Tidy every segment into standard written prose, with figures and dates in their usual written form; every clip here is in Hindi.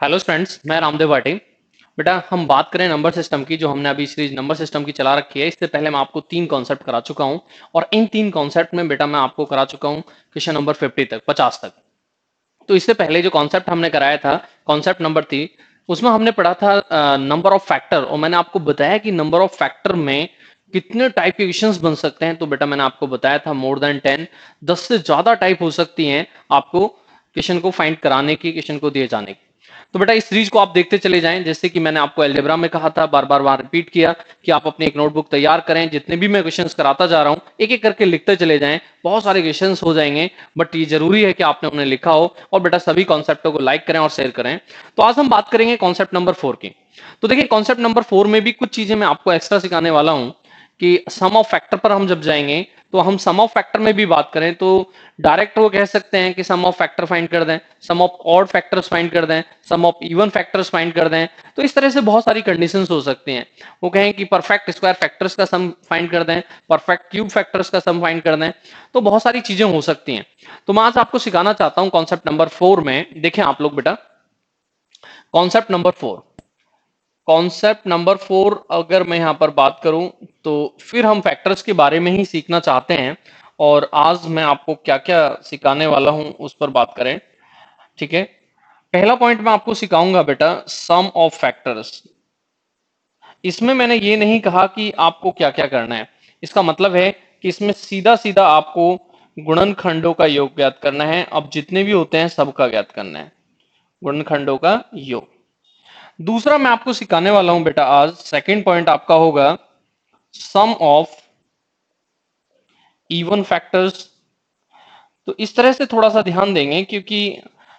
हेलो स्टूडेंट्स, मैं रामदेव भाटी। बेटा हम बात करें नंबर सिस्टम की, जो हमने अभी सीरीज नंबर सिस्टम की चला रखी है। इससे पहले मैं आपको 3 कॉन्सेप्ट करा चुका हूं और इन 3 कॉन्सेप्ट में बेटा मैं आपको करा चुका हूं क्वेश्चन नंबर 50 तक। तो इससे पहले जो कॉन्सेप्ट हमने कराया था, कॉन्सेप्ट नंबर 3, उसमें हमने पढ़ा था नंबर ऑफ फैक्टर, और मैंने आपको बताया कि नंबर ऑफ फैक्टर में कितने टाइप के क्वेश्चंस बन सकते हैं। तो बेटा मैंने आपको बताया था मोर देन 10, 10 से ज्यादा टाइप हो सकती हैं आपको क्वेश्चन को फाइंड कराने की, क्वेश्चन को दिए जाने की। तो बेटा इस सीरीज को आप देखते चले जाएं। जैसे कि मैंने आपको अलजेब्रा में कहा था, बार बार रिपीट किया कि आप अपनी एक नोटबुक तैयार करें। जितने भी मैं क्वेश्चंस कराता जा रहा हूं एक एक करके लिखते चले जाएं। बहुत सारे क्वेश्चंस हो जाएंगे, बट ये जरूरी है कि आपने उन्हें लिखा हो। और बेटा सभी कॉन्सेप्टों को लाइक करें और शेयर करें। तो आज हम बात करेंगे कॉन्सेप्ट नंबर 4 की। तो देखिए कॉन्सेप्ट नंबर 4 में भी कुछ चीजें मैं आपको एक्स्ट्रा सिखाने वाला हूं कि सम ऑफ फैक्टर पर हम जब जाएंगे तो हम सम ऑफ फैक्टर में भी बात करें तो डायरेक्ट वो कह सकते हैं कि सम ऑफ फैक्टर फाइंड कर दें, सम ऑफ ऑड फैक्टर्स फाइंड कर दें, सम ऑफ इवन फैक्टर्स फाइंड कर दें। तो इस तरह से बहुत सारी कंडीशंस हो सकती हैं। वो कहें कि परफेक्ट स्क्वायर फैक्टर्स का सम फाइंड कर दें, परफेक्ट क्यूब फैक्टर्स का सम फाइंड कर दें। तो बहुत सारी चीजें हो सकती हैं। तो मैं आज आपको सिखाना चाहता हूं कॉन्सेप्ट नंबर 4 में। देखें आप लोग बेटा, कॉन्सेप्ट नंबर 4, कॉन्सेप्ट नंबर 4 अगर मैं यहां पर बात करूं तो फिर हम फैक्टर्स के बारे में ही सीखना चाहते हैं। और आज मैं आपको क्या क्या सिखाने वाला हूं उस पर बात करें। ठीक है, पहला पॉइंट मैं आपको सिखाऊंगा बेटा सम ऑफ फैक्टर्स। इसमें मैंने ये नहीं कहा कि आपको क्या क्या करना है। इसका मतलब है कि इसमें सीधा सीधा आपको गुणनखंडों का योग ज्ञात करना है। अब जितने भी होते हैं सबका ज्ञात करना है, गुणनखंडों का योग। दूसरा मैं आपको सिखाने वाला हूं बेटा, आज सेकंड पॉइंट आपका होगा सम ऑफ इवन फैक्टर्स। तो इस तरह से थोड़ा सा ध्यान देंगे क्योंकि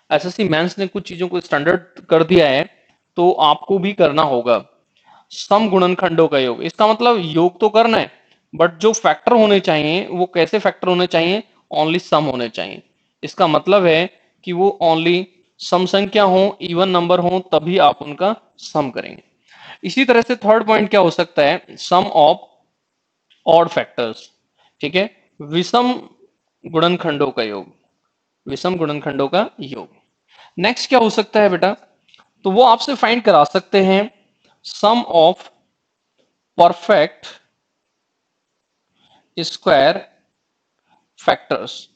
एसएससी मेंस ने कुछ चीजों को स्टैंडर्ड कर दिया है, तो आपको भी करना होगा। सम गुणनखंडों का योग, इसका मतलब योग तो करना है, बट जो फैक्टर होने चाहिए वो कैसे फैक्टर होने चाहिए? ओनली सम होने चाहिए। इसका मतलब है कि वो ओनली सम संख्या हो, इवन नंबर हो, तभी आप उनका सम करेंगे। इसी तरह से थर्ड पॉइंट क्या हो सकता है? सम ऑफ ऑड फैक्टर्स। ठीक है, विषम गुणनखंडों का योग, विषम गुणनखंडों का योग। नेक्स्ट क्या हो सकता है बेटा? तो वो आपसे फाइंड करा सकते हैं sum of perfect square factors.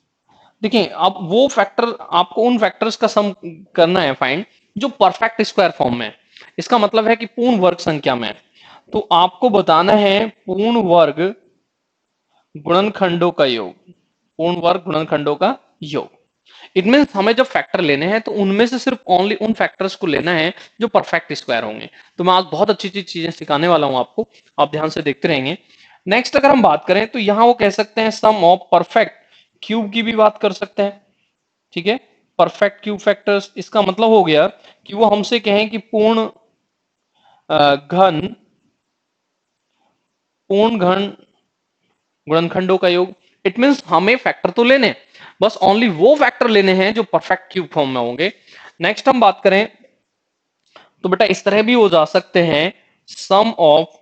देखिए अब वो फैक्टर, आपको उन फैक्टर्स का सम करना है फाइंड जो परफेक्ट स्क्वायर फॉर्म में है। इसका मतलब है कि पूर्ण वर्ग संख्या में है। तो आपको बताना है पूर्ण वर्ग गुणनखंडों का योग, पूर्ण वर्ग गुणनखंडों का योग। इट मीन्स हमें जब फैक्टर लेने हैं तो उनमें से सिर्फ ओनली उन फैक्टर्स को लेना है जो परफेक्ट स्क्वायर होंगे। तो मैं आज बहुत अच्छी अच्छी चीजें सिखाने वाला हूं आपको, आप ध्यान से देखते रहेंगे। नेक्स्ट अगर हम बात करें तो यहां वो कह सकते हैं सम ऑफ परफेक्ट क्यूब की भी बात कर सकते हैं। ठीक है, परफेक्ट क्यूब फैक्टर्स, इसका मतलब हो गया कि वो हमसे कहें कि घन पूर्ण घन गुणनखंडों का योग। इट मीन्स हमें फैक्टर तो लेने हैं, बस ओनली वो फैक्टर लेने हैं जो परफेक्ट क्यूब फॉर्म में होंगे। नेक्स्ट हम बात करें तो बेटा इस तरह भी हो जा सकते हैं सम ऑफ,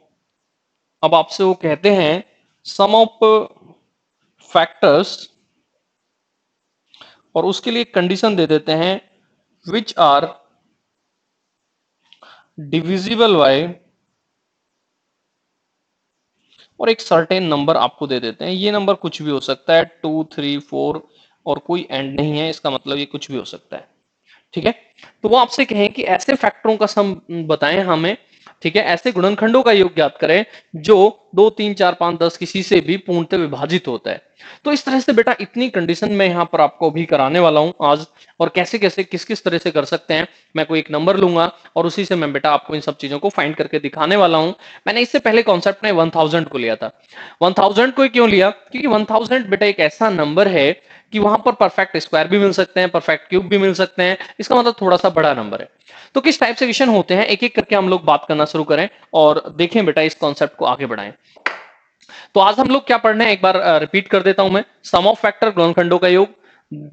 अब आपसे वो कहते हैं सम ऑफ फैक्टर्स, और उसके लिए कंडीशन दे देते हैं विच आर डिविजिबल बाय, और एक सर्टेन नंबर आपको दे देते हैं। ये नंबर कुछ भी हो सकता है, 2, 3, 4, और कोई एंड नहीं है। इसका मतलब ये कुछ भी हो सकता है। ठीक है, तो वो आपसे कहें कि ऐसे फैक्टरों का सम बताएं हमें। ठीक है, ऐसे गुणनखंडों का योग ज्ञात करें जो 2, 3, 4, 5, 10 किसी से भी पूर्णतः विभाजित होता है। तो इस तरह से बेटा इतनी कंडीशन में यहां पर आपको भी कराने वाला हूं आज, और कैसे कैसे किस किस तरह से कर सकते हैं। मैं कोई एक नंबर लूंगा और उसी से मैं बेटा आपको इन सब चीजों को फाइंड करके दिखाने वाला हूं। मैंने इससे पहले कॉन्सेप्ट में 1000 को लिया था। 1000 को क्यों लिया? क्योंकि 1000 बेटा एक ऐसा नंबर है कि वहां पर परफेक्ट स्क्वायर भी मिल सकते हैं, परफेक्ट क्यूब भी मिल सकते हैं। इसका मतलब थोड़ा सा बड़ा नंबर है। तो किस टाइप से क्वेश्चन होते हैं एक एक करके हम लोग बात करना शुरू करें और देखें बेटा इस कॉन्सेप्ट को आगे बढ़ाएं। तो आज हम लोग क्या पढ़ना है, एक बार रिपीट कर देता हूं मैं। सम ऑफ फैक्टर गुणनखंडों का योग।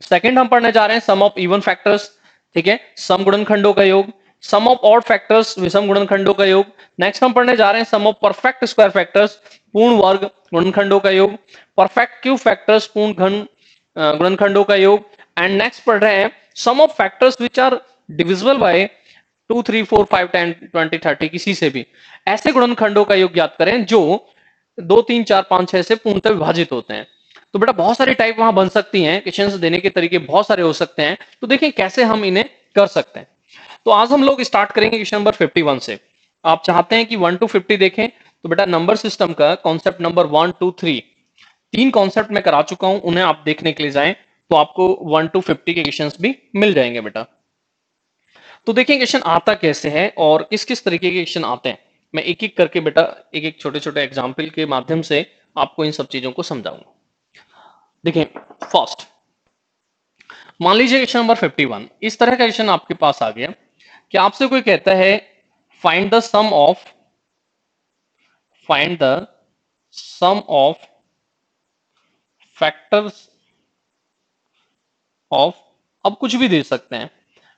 सेकंड हम पढ़ने जा रहे हैं सम ऑफ इवन फैक्टर्स। ठीक है, सम गुणनखंडों का योग। सम ऑफ ऑड फैक्टर्स, विषम गुणनखंडों का योग। नेक्स्ट हम पढ़ने जा रहे हैं sum of perfect square factors, पूर्ण वर्ग गुणनखंडों का योग। परफेक्ट क्यूब फैक्टर्स, पूर्ण घन गुणनखंडों का योग। एंड नेक्स्ट पढ़ रहे हैं sum of factors which are divisible by 2 3 4 5 10 20 30 किसी से भी ऐसे गुणनखंडों का योग ज्ञात करें जो 2 3 4 5 6 से पूर्णतः विभाजित होते हैं। तो बेटा बहुत सारी टाइप वहां बन सकती हैं, क्वेश्चंस देने के तरीके बहुत सारे हो सकते हैं, तो देखें कैसे हम इन्हें कर सकते हैं। तो आज हम लोग स्टार्ट करेंगे क्वेश्चन नंबर 51 से। आप चाहते हैं कि 1 to 50 देखें, तो बेटा नंबर सिस्टम का कॉन्सेप्ट नंबर 1 2 3 तीन कॉन्सेप्ट मैं करा चुका हूं, उन्हें आप देखने के लिए जाएं तो आपको 1 to 50 के क्वेश्चंस भी मिल जाएंगे बेटा। तो देखिए क्वेश्चन आता कैसे है और किस किस तरीके के क्वेश्चन आते हैं, मैं एक एक करके बेटा एक एक छोटे छोटे एग्जाम्पल के माध्यम से आपको इन सब चीजों को समझाऊंगा। देखिए फर्स्ट, मान लीजिए क्वेश्चन नंबर 51 इस तरह का क्वेश्चन आपके पास आ गया कि आपसे कोई कहता है find the sum of factors of, अब कुछ भी दे सकते हैं।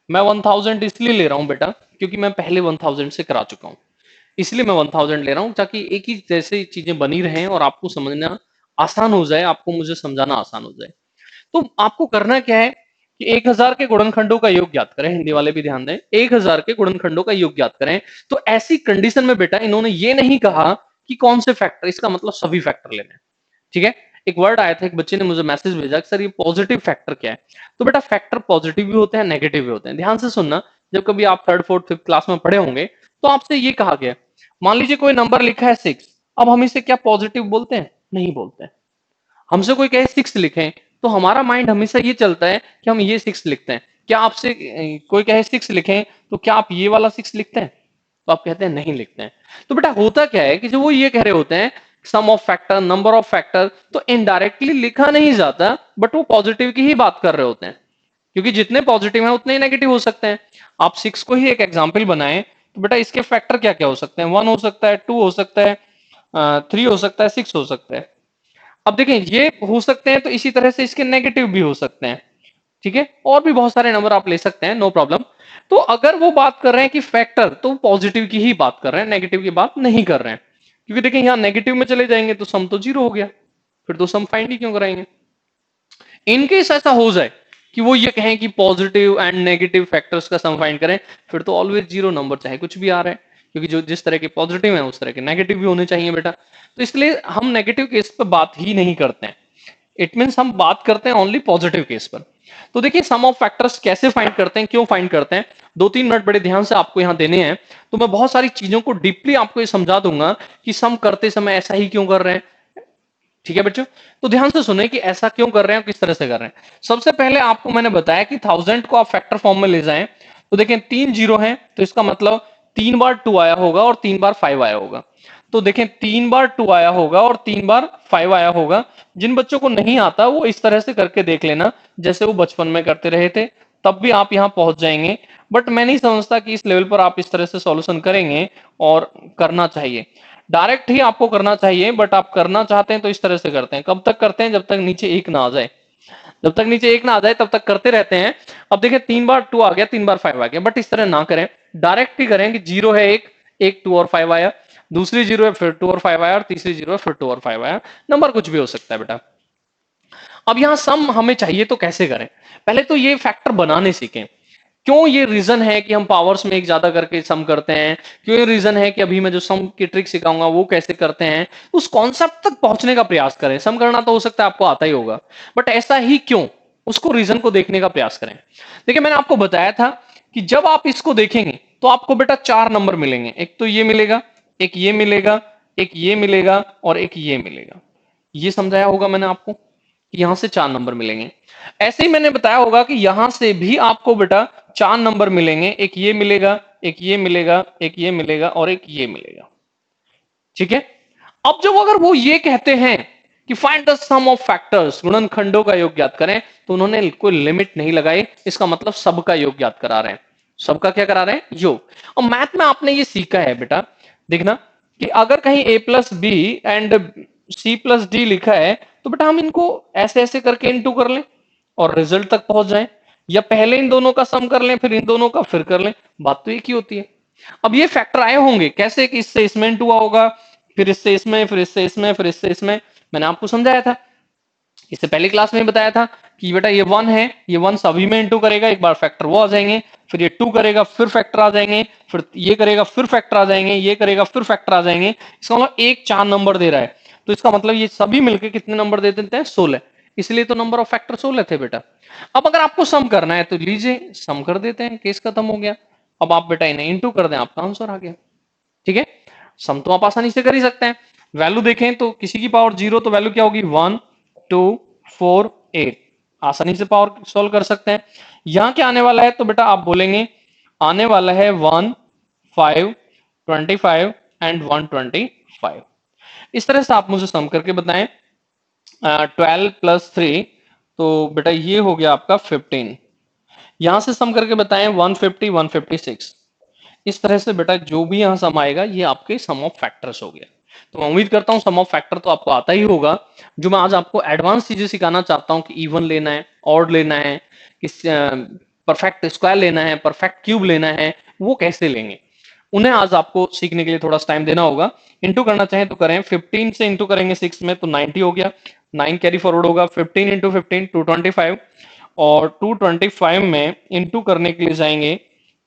मैं 1000 इसलिए ले रहा हूं बेटा क्योंकि मैं पहले 1000 से करा चुका हूं, इसलिए मैं 1000 ले रहा हूं ताकि एक ही जैसे चीजें बनी रहें और आपको समझना आसान हो जाए, आपको मुझे समझाना आसान हो जाए। तो आपको करना क्या है कि 1000 के गुणनखंडों का योग ज्ञात करें, हिंदी वाले भी ध्यान दें, 1000 के गुणनखंडों का योग ज्ञात करें। तो ऐसी कंडीशन में बेटा इन्होंने ये नहीं कहा कि कौन से फैक्टर, इसका मतलब सभी फैक्टर लेने हैं, ठीक है। एक वर्ड आया था, एक बच्चे ने मुझे मैसेज भेजा कि सर ये पॉजिटिव फैक्टर क्या है। तो बेटा फैक्टर पॉजिटिव भी होते हैं, नेगेटिव भी होते हैं। ध्यान से सुनना, जब कभी आप थर्ड फोर्थ फिफ्थ क्लास में पढ़े होंगे तो आपसे ये कहा गया, मान लीजिए कोई नंबर लिखा है 6, अब हम इसे क्या पॉजिटिव बोलते हैं? नहीं बोलते हैं। हमसे कोई कहे 6 लिखें तो हमारा माइंड हमेशा ये चलता है कि हम ये 6 लिखते हैं। क्या आपसे कोई कहे 6 लिखें तो क्या आप ये वाला 6 लिखते हैं? तो आप कहते हैं नहीं लिखते हैं। तो बेटा होता क्या है कि जो वो ये कह रहे होते हैं sum of factor, number of factor, तो इनडायरेक्टली लिखा नहीं जाता, बट वो पॉजिटिव की ही बात कर रहे होते हैं, क्योंकि जितने पॉजिटिव हैं उतने ही नेगेटिव हो सकते हैं। आप 6 को ही एक एग्जाम्पल बनाएं तो बेटा इसके फैक्टर क्या क्या हो सकते हैं? 1 हो सकता है, 2 हो सकता है, 3 हो सकता है, 6 हो सकता है। अब देखें ये हो सकते हैं तो इसी तरह से इसके नेगेटिव भी हो सकते हैं, ठीक है। और भी बहुत सारे नंबर आप ले सकते हैं, नो प्रॉब्लम। तो अगर वो बात कर रहे हैं कि फैक्टर, तो पॉजिटिव की ही बात कर रहे हैं, नेगेटिव की बात नहीं कर रहे हैं। क्योंकि देखिए यहां नेगेटिव में चले जाएंगे तो सम तो 0 हो गया, फिर तो सम फाइंड ही क्यों कराएंगे। इनकेस ऐसा हो जाए कि वो ये कहें कि पॉजिटिव एंड नेगेटिव फैक्टर्स का सम फाइंड करें, फिर तो ऑलवेज 0 नंबर चाहे कुछ भी आ रहा है, क्योंकि जो जिस तरह के पॉजिटिव है उस तरह के नेगेटिव भी होने चाहिए बेटा। तो इसलिए हम नेगेटिव केस पर बात ही नहीं करते हैं, इट मीन हम बात करते हैं ओनली पॉजिटिव केस पर। तो देखिए सम ऑफ फैक्टर्स कैसे फाइंड करते हैं, क्यों फाइंड करते हैं, 2-3 मिनट बड़े ध्यान से आपको यहां देने हैं। तो मैं बहुत सारी चीजों को डीपली आपको ये समझा दूंगा कि सम करते समय ऐसा ही क्यों कर रहे हैं, ठीक है बच्चों। तो ध्यान से सुने कि ऐसा क्यों कर रहे हैं, किस तरह से कर रहे हैं। सबसे पहले आपको मैंने बताया कि 1000 को आप फैक्टर फॉर्म में ले जाएं, तो देखें 3 जीरो हैं, तो इसका मतलब 3 बार 2 आया होगा और 3 बार 5 आया होगा। तो देखें 3 बार 2 आया होगा और 3 बार 5 आया होगा। जिन बच्चों को नहीं आता वो इस तरह से करके देख लेना, जैसे वो बचपन में करते रहे थे, तब भी आप यहां पहुंच जाएंगे। बट मैं नहीं समझता कि इस लेवल पर आप इस तरह से सॉल्यूशन करेंगे, और करना चाहिए डायरेक्ट ही आपको करना चाहिए, बट आप करना चाहते हैं तो इस तरह से करते हैं। कब तक करते हैं? जब तक नीचे 1 ना आ जाए, जब तक नीचे 1 ना आ जाए तब तक करते रहते हैं। अब देखिए 3 बार 2 आ गया, 3 बार 5 आ गया, बट इस तरह ना करें, डायरेक्ट ही करें कि 0 है 1, 1 2 और 5 आया, दूसरी 0 है फिर 2 और 5 आया, और तीसरी 0 है फिर 2 और 5 आया। नंबर कुछ भी हो सकता है बेटा। अब यहां सम हमें चाहिए तो कैसे करें? पहले तो ये फैक्टर बनाने सीखें। क्यों ये रीजन है कि हम पावर्स में एक ज्यादा करके सम करते हैं, क्यों ये रीजन है कि अभी मैं जो सम की ट्रिक सिखाऊंगा वो कैसे करते हैं, उस कॉन्सेप्ट तक पहुंचने का प्रयास करें। सम करना तो हो सकता है आपको आता ही होगा, बट ऐसा ही क्यों, उसको रीजन को देखने का प्रयास करें। देखिए मैंने आपको बताया था कि जब आप इसको देखेंगे तो आपको बेटा 4 नंबर मिलेंगे, एक तो ये मिलेगा, एक ये मिलेगा, एक ये मिलेगा और एक ये मिलेगा। ये समझाया होगा मैंने आपको कि यहां से 4 नंबर मिलेंगे। ऐसे ही मैंने बताया होगा कि यहां से भी आपको बेटा 4 नंबर मिलेंगे, एक ये मिलेगा, एक ये मिलेगा, एक ये मिलेगा और एक ये मिलेगा, ठीक है। अब जब अगर वो ये कहते हैं कि find the sum of factors, गुणनखंडों का योग ज्ञात करें, तो उन्होंने कोई लिमिट नहीं लगाई, इसका मतलब सबका योग ज्ञात करा रहे हैं। सबका क्या करा रहे हैं? योग। और मैथ में आपने ये सीखा है बेटा, देखना कि अगर कहीं a plus B and c plus D लिखा है, तो बेटा हम इनको ऐसे ऐसे करके इनटू कर लें और रिजल्ट तक पहुंच जाएं, या पहले इन दोनों का सम कर लें फिर इन दोनों का फिर कर लें, बात तो एक ही होती है। अब ये फैक्टर आए होंगे कैसे, कि इससे इसमें इनटू हुआ होगा, फिर इससे इसमें, फिर इससे इसमें, फिर इससे इसमें, मैंने आपको समझाया था। इससे पहले क्लास में बताया था कि बेटा ये 1 है, ये 1 सभी में इंटू करेगा, एक बार फैक्टर वो आ जाएंगे, फिर ये 2 करेगा फिर फैक्टर आ जाएंगे, फिर ये करेगा फिर फैक्टर आ जाएंगे, ये करेगा फिर फैक्टर आ जाएंगे। इसका मतलब एक 4 नंबर दे रहा है, तो इसका मतलब ये सभी मिलकर कितने नंबर दे देते हैं? 16। इसलिए तो नंबर ऑफ फैक्टर 16 थे बेटा। अब अगर आपको सम करना है तो लीजिए सम कर देते हैं, केस खत्म हो गया। अब आप बेटा इन्हें इंटू कर दें, आपका आंसर आ गया। ठीक है, सम तो आप आसानी से कर ही सकते हैं। वैल्यू देखें तो किसी की पावर 0 तो वैल्यू क्या होगी? 1 2 4 8। आसानी से पावर सॉल्व कर सकते हैं। यहां क्या आने वाला है? तो बेटा आप बोलेंगे आने वाला है 1 5 25 एंड 125। इस तरह से आप मुझे सम करके बताएं। 12 प्लस 3, तो बेटा ये हो गया आपका 15। यहां से सम करके बताएं 150 156। इस तरह से बेटा जो भी यहां सम आएगा ये आपके सम ऑफ फैक्टर्स हो गया। तो मैं उम्मीद करता हूं सम ऑफ फैक्टर तो आपको आता ही होगा। जो मैं आज आपको एडवांस चीजें सिखाना चाहता हूं कि इवन लेना है, ऑड लेना है, किस परफेक्ट स्क्वायर लेना है, परफेक्ट क्यूब लेना है, वो कैसे लेंगे, उन्हें आज आपको सीखने के लिए थोड़ा टाइम देना होगा। इंटू करना चाहें तो करें। 15 से इंटू करेंगे 6 में तो 90 हो गया, 9 कैरी फॉरवर्ड होगा। 15 इंटू 15 225, और 225 में इंटू करने के लिए जाएंगे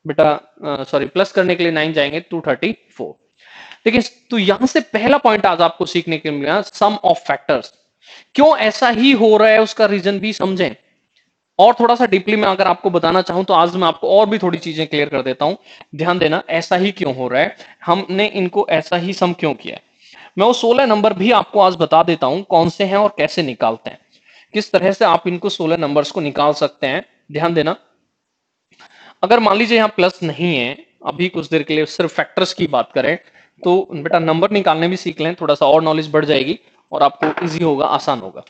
बेटा, सॉरी प्लस करने के लिए 9 जाएंगे 234। देखिए, तो यहां से पहला पॉइंट आज आपको सीखने के लिए मिला, सम ऑफ फैक्टर्स। क्यों ऐसा ही हो रहा है उसका रीजन भी समझें। और थोड़ा सा डीपली मैं अगर आपको बताना चाहूं तो आज मैं आपको और भी थोड़ी चीजें क्लियर कर देता हूं। ध्यान देना, ऐसा ही क्यों हो रहा है, हमने इनको ऐसा ही सम क्यों किया है। मैं वो 16 नंबर भी आपको आज बता देता हूं कौन से हैं और कैसे निकालते हैं, किस तरह से आप इनको 16 नंबर्स को निकाल सकते हैं। ध्यान देना, अगर मान लीजिए यहाँ प्लस नहीं है, अभी कुछ देर के लिए सिर्फ फैक्टर्स की बात करें, तो बेटा नंबर निकालने भी सीख लें, थोड़ा सा और नॉलेज बढ़ जाएगी और आपको इजी होगा, आसान होगा।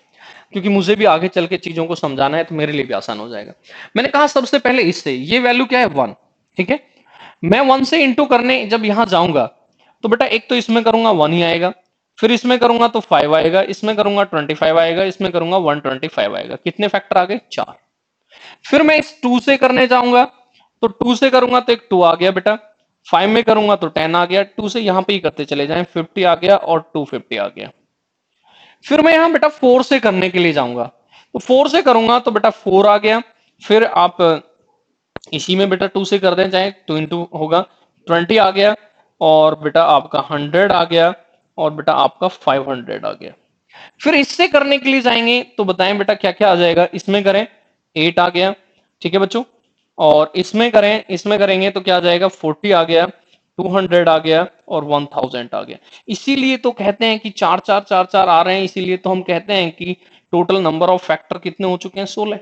क्योंकि मुझे भी आगे चल के चीजों को समझाना है तो मेरे लिए भी आसान हो जाएगा। मैंने कहा सबसे पहले इससे, ये वैल्यू क्या है? 1। ठीक है, मैं 1 से इंटू करने जब यहां जाऊंगा तो बेटा एक तो इसमें करूंगा 1 ही आएगा, फिर इसमें करूंगा तो 5 आएगा, इसमें करूंगा 25 आएगा, इसमें करूंगा 125 आएगा। कितने फैक्टर आ गए? 4। फिर मैं इस 2 से करने जाऊंगा तो 2 से करूंगा तो एक 2 आ गया बेटा, 5 में करूंगा तो 10 आ गया, 2 से यहां पे ही करते चले जाएं, 50 आ गया और 250 आ गया। फिर मैं यहां बेटा 4 से करने के लिए जाऊंगा तो 4 से करूंगा तो बेटा 4 आ गया। फिर आप इसी में बेटा 2 से कर दें, चाहे 2 इंटू होगा, 20 आ गया, और बेटा आपका 100 आ गया, और बेटा आपका 500 आ गया। फिर इससे करने के लिए जाएंगे तो बताएं बेटा क्या क्या आ जाएगा। इसमें करें 8 आ गया, ठीक है बच्चों, और इसमें करें, इसमें करेंगे तो क्या आ जाएगा? 40 आ गया, 200 आ गया, और 1000 आ गया। इसीलिए तो कहते हैं कि 4 4 4 4 आ रहे हैं, इसीलिए तो हम कहते हैं कि टोटल नंबर ऑफ फैक्टर कितने हो चुके हैं? 16।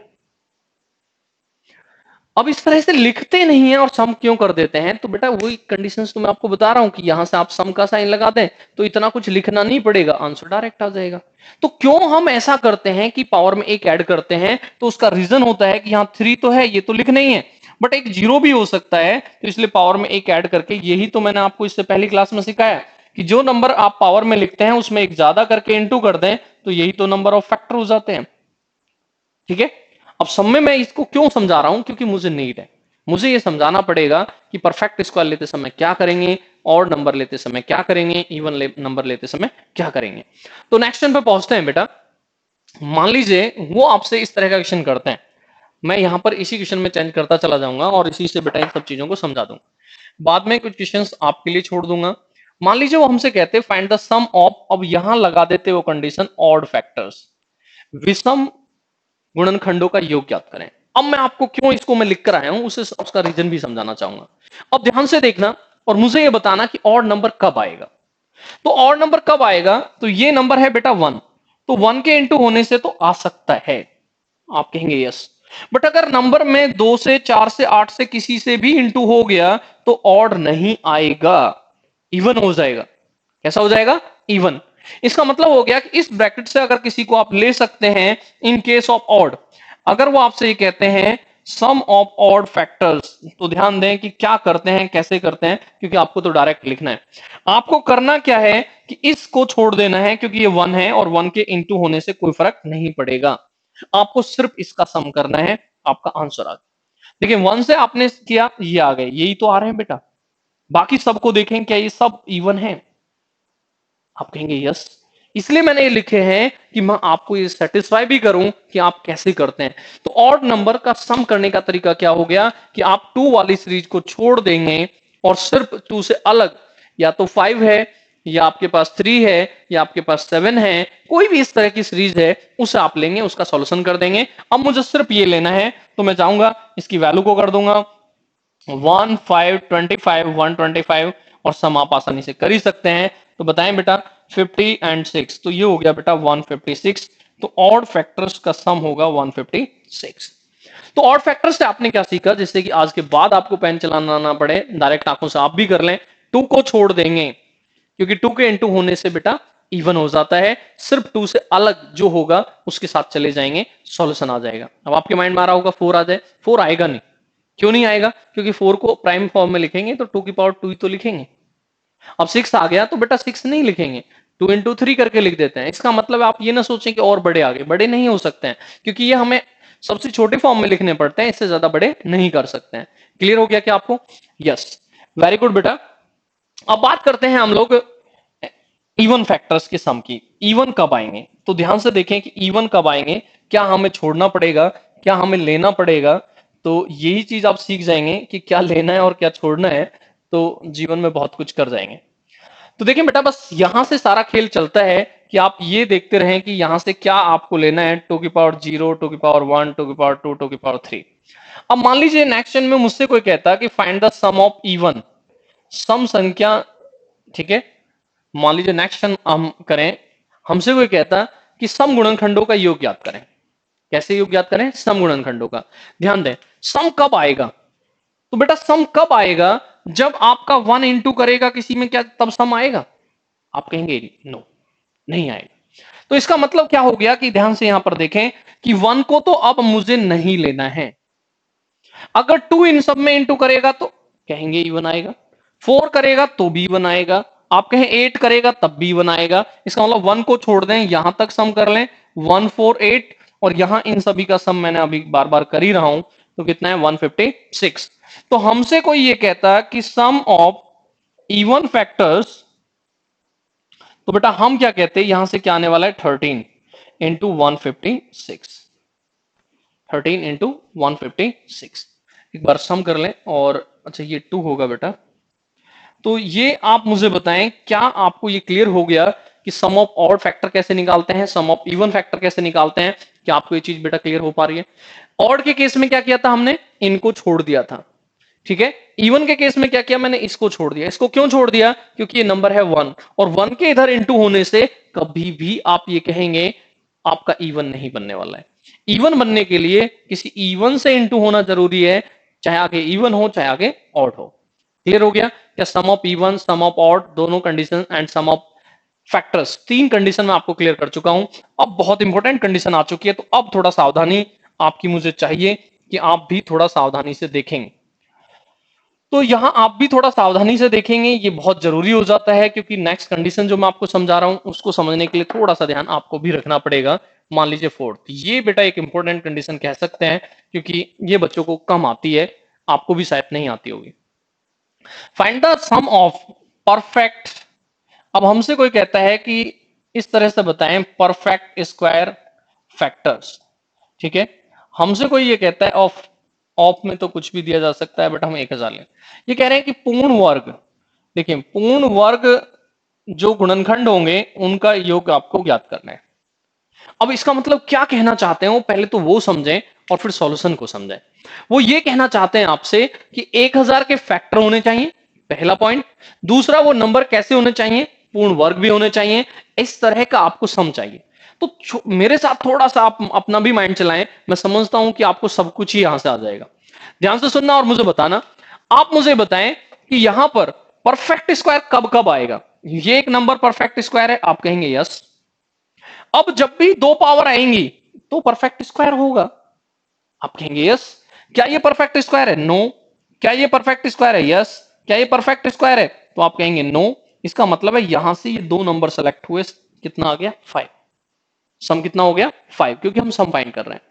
अब इस तरह से लिखते नहीं है और सम क्यों कर देते हैं? तो बेटा वही कंडीशंस तो मैं आपको बता रहा हूं कि यहां से आप सम का साइन लगा दें तो इतना कुछ लिखना नहीं पड़ेगा, आंसर डायरेक्ट आ जाएगा। तो क्यों हम ऐसा करते हैं कि पावर में एक ऐड करते हैं? तो उसका रीजन होता है कि यहाँ 3 तो है, ये तो लिखना ही है, बट एक 0 भी हो सकता है, तो इसलिए पावर में एक ऐड करके, यही तो मैंने आपको इससे पहली क्लास में सिखाया कि जो नंबर आप पावर में लिखते हैं उसमें एक ज्यादा करके इंटू कर दें तो यही तो नंबर ऑफ फैक्टर हो जाते हैं। ठीक है, अब सब में मैं इसको क्यों समझा रहा हूं? क्योंकि मुझे नीड है, मुझे ये समझाना पड़ेगा कि परफेक्ट स्क्वायर लेते समय क्या करेंगे, और नंबर लेते समय क्या करेंगे, इवन नंबर लेते समय क्या करेंगे। तो नेक्स्ट पे पहुंचते हैं बेटा। मान लीजिए वो आपसे इस तरह का क्वेश्चन करते हैं, मैं यहां पर इसी क्वेश्चन में चेंज करता चला जाऊंगा और इसी से बेटा इन सब चीजों को समझा दूंगा, बाद में कुछ क्वेश्चंस आपके लिए छोड़ दूंगा। मान लीजिए वो हमसे कहते हैं फाइंड द सम ऑफ, अब यहां लगा देते वो कंडीशन, ऑड फैक्टर्स, विषम गुणनखंडों का योग ज्ञात करें। अब मैं आपको क्यों इसको मैं लिख कर आया हूं, उसे उसका रीजन भी समझाना चाहूंगा। अब ध्यान से देखना और मुझे ये बताना कि ऑड नंबर कब आएगा। तो ऑड नंबर कब आएगा? तो ये नंबर है बेटा 1, तो 1 के इंटू होने से तो आ सकता है, आप कहेंगे यस। बट अगर नंबर में 2 से 4 से 8 से किसी से भी इंटू हो गया तो ऑड नहीं आएगा, इवन हो जाएगा। कैसा हो जाएगा? इवन। इसका मतलब हो गया कि इस ब्रैकेट से अगर किसी को आप ले सकते हैं इन केस ऑफ ऑड, अगर वो आपसे ये कहते हैं सम ऑफ ऑड फैक्टर्स, तो ध्यान दें कि क्या करते हैं, कैसे करते हैं, क्योंकि आपको तो डायरेक्ट लिखना है। आपको करना क्या है कि इसको छोड़ देना है, क्योंकि ये 1 है और 1 के इंटू होने से कोई फर्क नहीं पड़ेगा, आपको सिर्फ इसका सम करना है, आपका आंसर आ गया। देखिए 1 से आपने किया, ये आ गए, यही तो आ रहे हैं बेटा। बाकी सबको देखें, क्या ये सब इवन है? आप कहेंगे यस, इसलिए मैंने ये लिखे हैं कि मैं आपको ये सेटिस्फाई भी करूं कि आप कैसे करते हैं। तो ऑड नंबर का सम करने का तरीका क्या हो गया कि आप 2 वाली सीरीज को छोड़ देंगे और सिर्फ 2 से अलग, या तो 5 है, या आपके पास 3 है, या आपके पास 7 है, कोई भी इस तरह की सीरीज है उसे आप लेंगे, उसका सॉल्यूशन कर देंगे। अब मुझे सिर्फ ये लेना है, तो मैं जाऊंगा इसकी वैल्यू को कर दूंगा 1 5 25 125, और सम आप आसानी से कर ही सकते हैं। तो बताएं बेटा 50 एंड 6, तो ये हो गया बेटा 156। तो ऑड फैक्टर्स का सम होगा 156। तो ऑड फैक्टर्स से आपने क्या सीखा, जिससे कि आज के बाद आपको पेन चलाना ना पड़े, डायरेक्ट आंखों से आप भी कर लें। 2 को छोड़ देंगे क्योंकि 2 के इंटू होने से बेटा इवन हो जाता है, सिर्फ 2 से अलग जो होगा उसके साथ चले जाएंगे, सॉल्यूशन आ जाएगा। अब आपके माइंड में आ रहा होगा 4 आ जाए, 4 आएगा नहीं। क्यों नहीं आएगा? क्योंकि 4 को प्राइम फॉर्म में लिखेंगे तो 2 की पावर 2 ही तो लिखेंगे। अब 6 आ गया तो बेटा 6 नहीं लिखेंगे, 2 इंटू 3 करके लिख देते हैं। इसका मतलब आप ये ना सोचें कि और बड़े आगे, बड़े नहीं हो सकते हैं, क्योंकि ये हमें सबसे छोटे फॉर्म में लिखने पड़ते हैं, इससे ज्यादा बड़े नहीं कर सकते हैं। क्लियर हो गया क्या आपको? यस, वेरी गुड बेटा। अब बात करते हैं हम लोग इवन फैक्टर्स के सम की। इवन कब आएंगे? तो ध्यान से देखें कि इवन कब आएंगे, क्या हमें छोड़ना पड़ेगा, क्या हमें लेना पड़ेगा। तो यही चीज आप सीख जाएंगे कि क्या लेना है और क्या छोड़ना है, तो जीवन में बहुत कुछ कर जाएंगे। तो देखिए बेटा, बस यहां से सारा खेल चलता है कि आप ये देखते रहें कि यहां से क्या आपको लेना है, 2 की पावर 0, 2 की पावर 1, 2 की पावर 2, 2 की पावर 3। अब मान लीजिए नेक्स्ट क्वेश्चन में मुझसे कोई कहता कि find the sum of even, sum संख्या, ठीक है। मान लीजिए नेक्स्ट हम करें, हमसे कोई कहता कि सम गुणनखंडों का योग ज्ञात करें। कैसे योग ज्ञात करें? सम गुणनखंडों का। ध्यान दें, सम कब आएगा? तो बेटा सम कब आएगा? जब आपका 1 इंटू करेगा किसी में, क्या तब सम आएगा? आप कहेंगे नो, नहीं आएगा। तो इसका मतलब क्या हो गया कि ध्यान से यहां पर देखें कि 1 को तो अब मुझे नहीं लेना है। अगर 2 इन सब में इंटू करेगा तो कहेंगे इवन आएगा, 4 करेगा तो भी इवन आएगा, आप कहें 8 करेगा तब भी इवन आएगा। इसका मतलब 1 को छोड़ दें, यहां तक सम कर लें 1 4 8, और यहां इन सभी का सम मैंने अभी बार बार कर ही रहा हूं, तो कितना है 156। तो हमसे कोई ये कहता कि सम ऑफ इवन फैक्टर्स, तो बेटा हम क्या कहते हैं, यहां से क्या आने वाला है 13 इंटू 156, 13 इंटू 156। एक बार सम कर लें, और अच्छा ये 2 होगा बेटा। तो ये आप मुझे बताएं, क्या आपको ये क्लियर हो गया कि सम ऑफ ऑड फैक्टर कैसे निकालते हैं, सम ऑफ इवन फैक्टर कैसे निकालते हैं? क्या आपको ये चीज बेटा क्लियर हो पा रही है? ऑड के केस में क्या किया था हमने? इनको छोड़ दिया था, ठीक है। इवन के केस में क्या किया? मैंने इसको छोड़ दिया। इसको क्यों छोड़ दिया? क्योंकि ये नंबर है 1, और 1 के इधर इंटू होने से कभी भी आप ये कहेंगे आपका इवन नहीं बनने वाला है। इवन बनने के लिए किसी इवन से इंटू होना जरूरी है, चाहे आगे इवन हो चाहे आगे ऑड हो। क्लियर हो गया क्या? Sum of even, sum of odd, दोनों condition, and sum of factors, 3 condition में आपको क्लियर कर चुका हूं। अब बहुत इंपॉर्टेंट कंडीशन आ चुकी है, तो अब थोड़ा सावधानी आपकी मुझे चाहिए कि आप भी थोड़ा सावधानी से देखेंगे। तो यहां आप भी थोड़ा सावधानी से देखेंगे, ये बहुत जरूरी हो जाता है, क्योंकि नेक्स्ट कंडीशन जो मैं आपको समझा रहा हूं उसको समझने के लिए थोड़ा सा ध्यान आपको भी रखना पड़ेगा। मान लीजिए फोर्थ, ये बेटा एक इंपॉर्टेंट कंडीशन कह सकते हैं, क्योंकि ये बच्चों को कम आती है, आपको भी शायद नहीं आती होगी। Find the sum of perfect. अब हमसे कोई कहता है कि इस तरह से बताएं परफेक्ट स्क्वायर फैक्टर्स, ठीक है। हमसे कोई ये कहता है ऑफ में तो कुछ भी दिया जा सकता है, बट हम 1000 लें। ये कह रहे हैं कि पूर्ण वर्ग, देखिए पूर्ण वर्ग जो गुणनखंड होंगे उनका योग आपको ज्ञात करना है। अब इसका मतलब क्या कहना चाहते हैं वो पहले तो वो समझें और फिर सॉल्यूशन को समझें। वो ये कहना चाहते हैं आपसे कि 1000 के फैक्टर होने चाहिए, पहला पॉइंट। दूसरा, वो नंबर कैसे होने चाहिए? पूर्ण वर्ग भी होने चाहिए, इस तरह का आपको सम चाहिए। तो मेरे साथ थोड़ा सा आप अपना भी माइंड चलाएं, मैं समझता हूं कि आपको सब कुछ ही यहां से आ जाएगा। ध्यान से सुनना और मुझे बताना। आप मुझे बताएं कि यहां पर परफेक्ट स्क्वायर कब कब आएगा। ये एक नंबर परफेक्ट स्क्वायर है, आप कहेंगे यस। अब जब भी 2 पावर आएंगी तो परफेक्ट स्क्वायर होगा, आप कहेंगे यस। क्या ये परफेक्ट स्क्वायर है? नो। क्या ये परफेक्ट स्क्वायर है? यस। क्या ये परफेक्ट स्क्वायर है? तो आप कहेंगे नो। इसका मतलब है यहां से ये 2 नंबर सेलेक्ट हुए, कितना आ गया 5। सम कितना हो गया 5, क्योंकि हम सम फाइंड कर रहे हैं।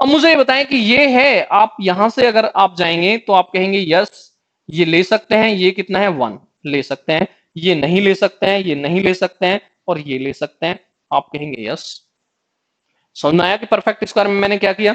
अब मुझे ये बताएं कि ये है, आप यहां से अगर आप जाएंगे तो आप कहेंगे यस, ये ले सकते हैं, ये कितना है 1 ले सकते हैं, ये नहीं ले सकते हैं, ये नहीं ले सकते हैं, और ये ले सकते हैं, आप कहेंगे यस। समझ में आया कि परफेक्ट स्क्वायर में मैंने क्या किया?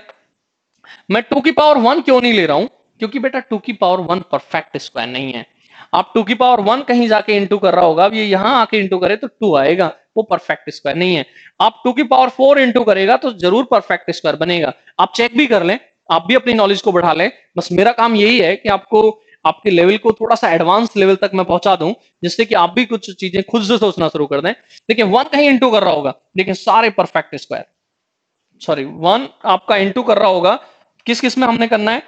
मैं 2 की पावर 1 क्यों नहीं ले रहा हूं? क्योंकि बेटा 2 की पावर 1 परफेक्ट स्क्वायर नहीं है। आप 2 की पावर 1 कहीं जाके इंटू कर रहा होगा, अब ये यहां आके इंटू करे तो 2 आएगा, वो परफेक्ट स्क्वायर नहीं है। आप 2 की पावर 4 इंटू करेगा तो जरूर परफेक्ट स्क्वायर बनेगा। आप चेक भी कर लें, आप भी अपनी नॉलेज को बढ़ा लें। बस मेरा काम यही है कि आपको आपके लेवल को थोड़ा सा एडवांस लेवल तक मैं पहुंचा दूं, जिससे कि आप भी कुछ चीजें खुद से सोचना शुरू कर दें। देखिए 1 कहीं इंटू कर रहा होगा, देखिए सारे परफेक्ट स्क्वायर, सॉरी 1 आपका इंटू कर रहा होगा, किस किस में हमने करना है?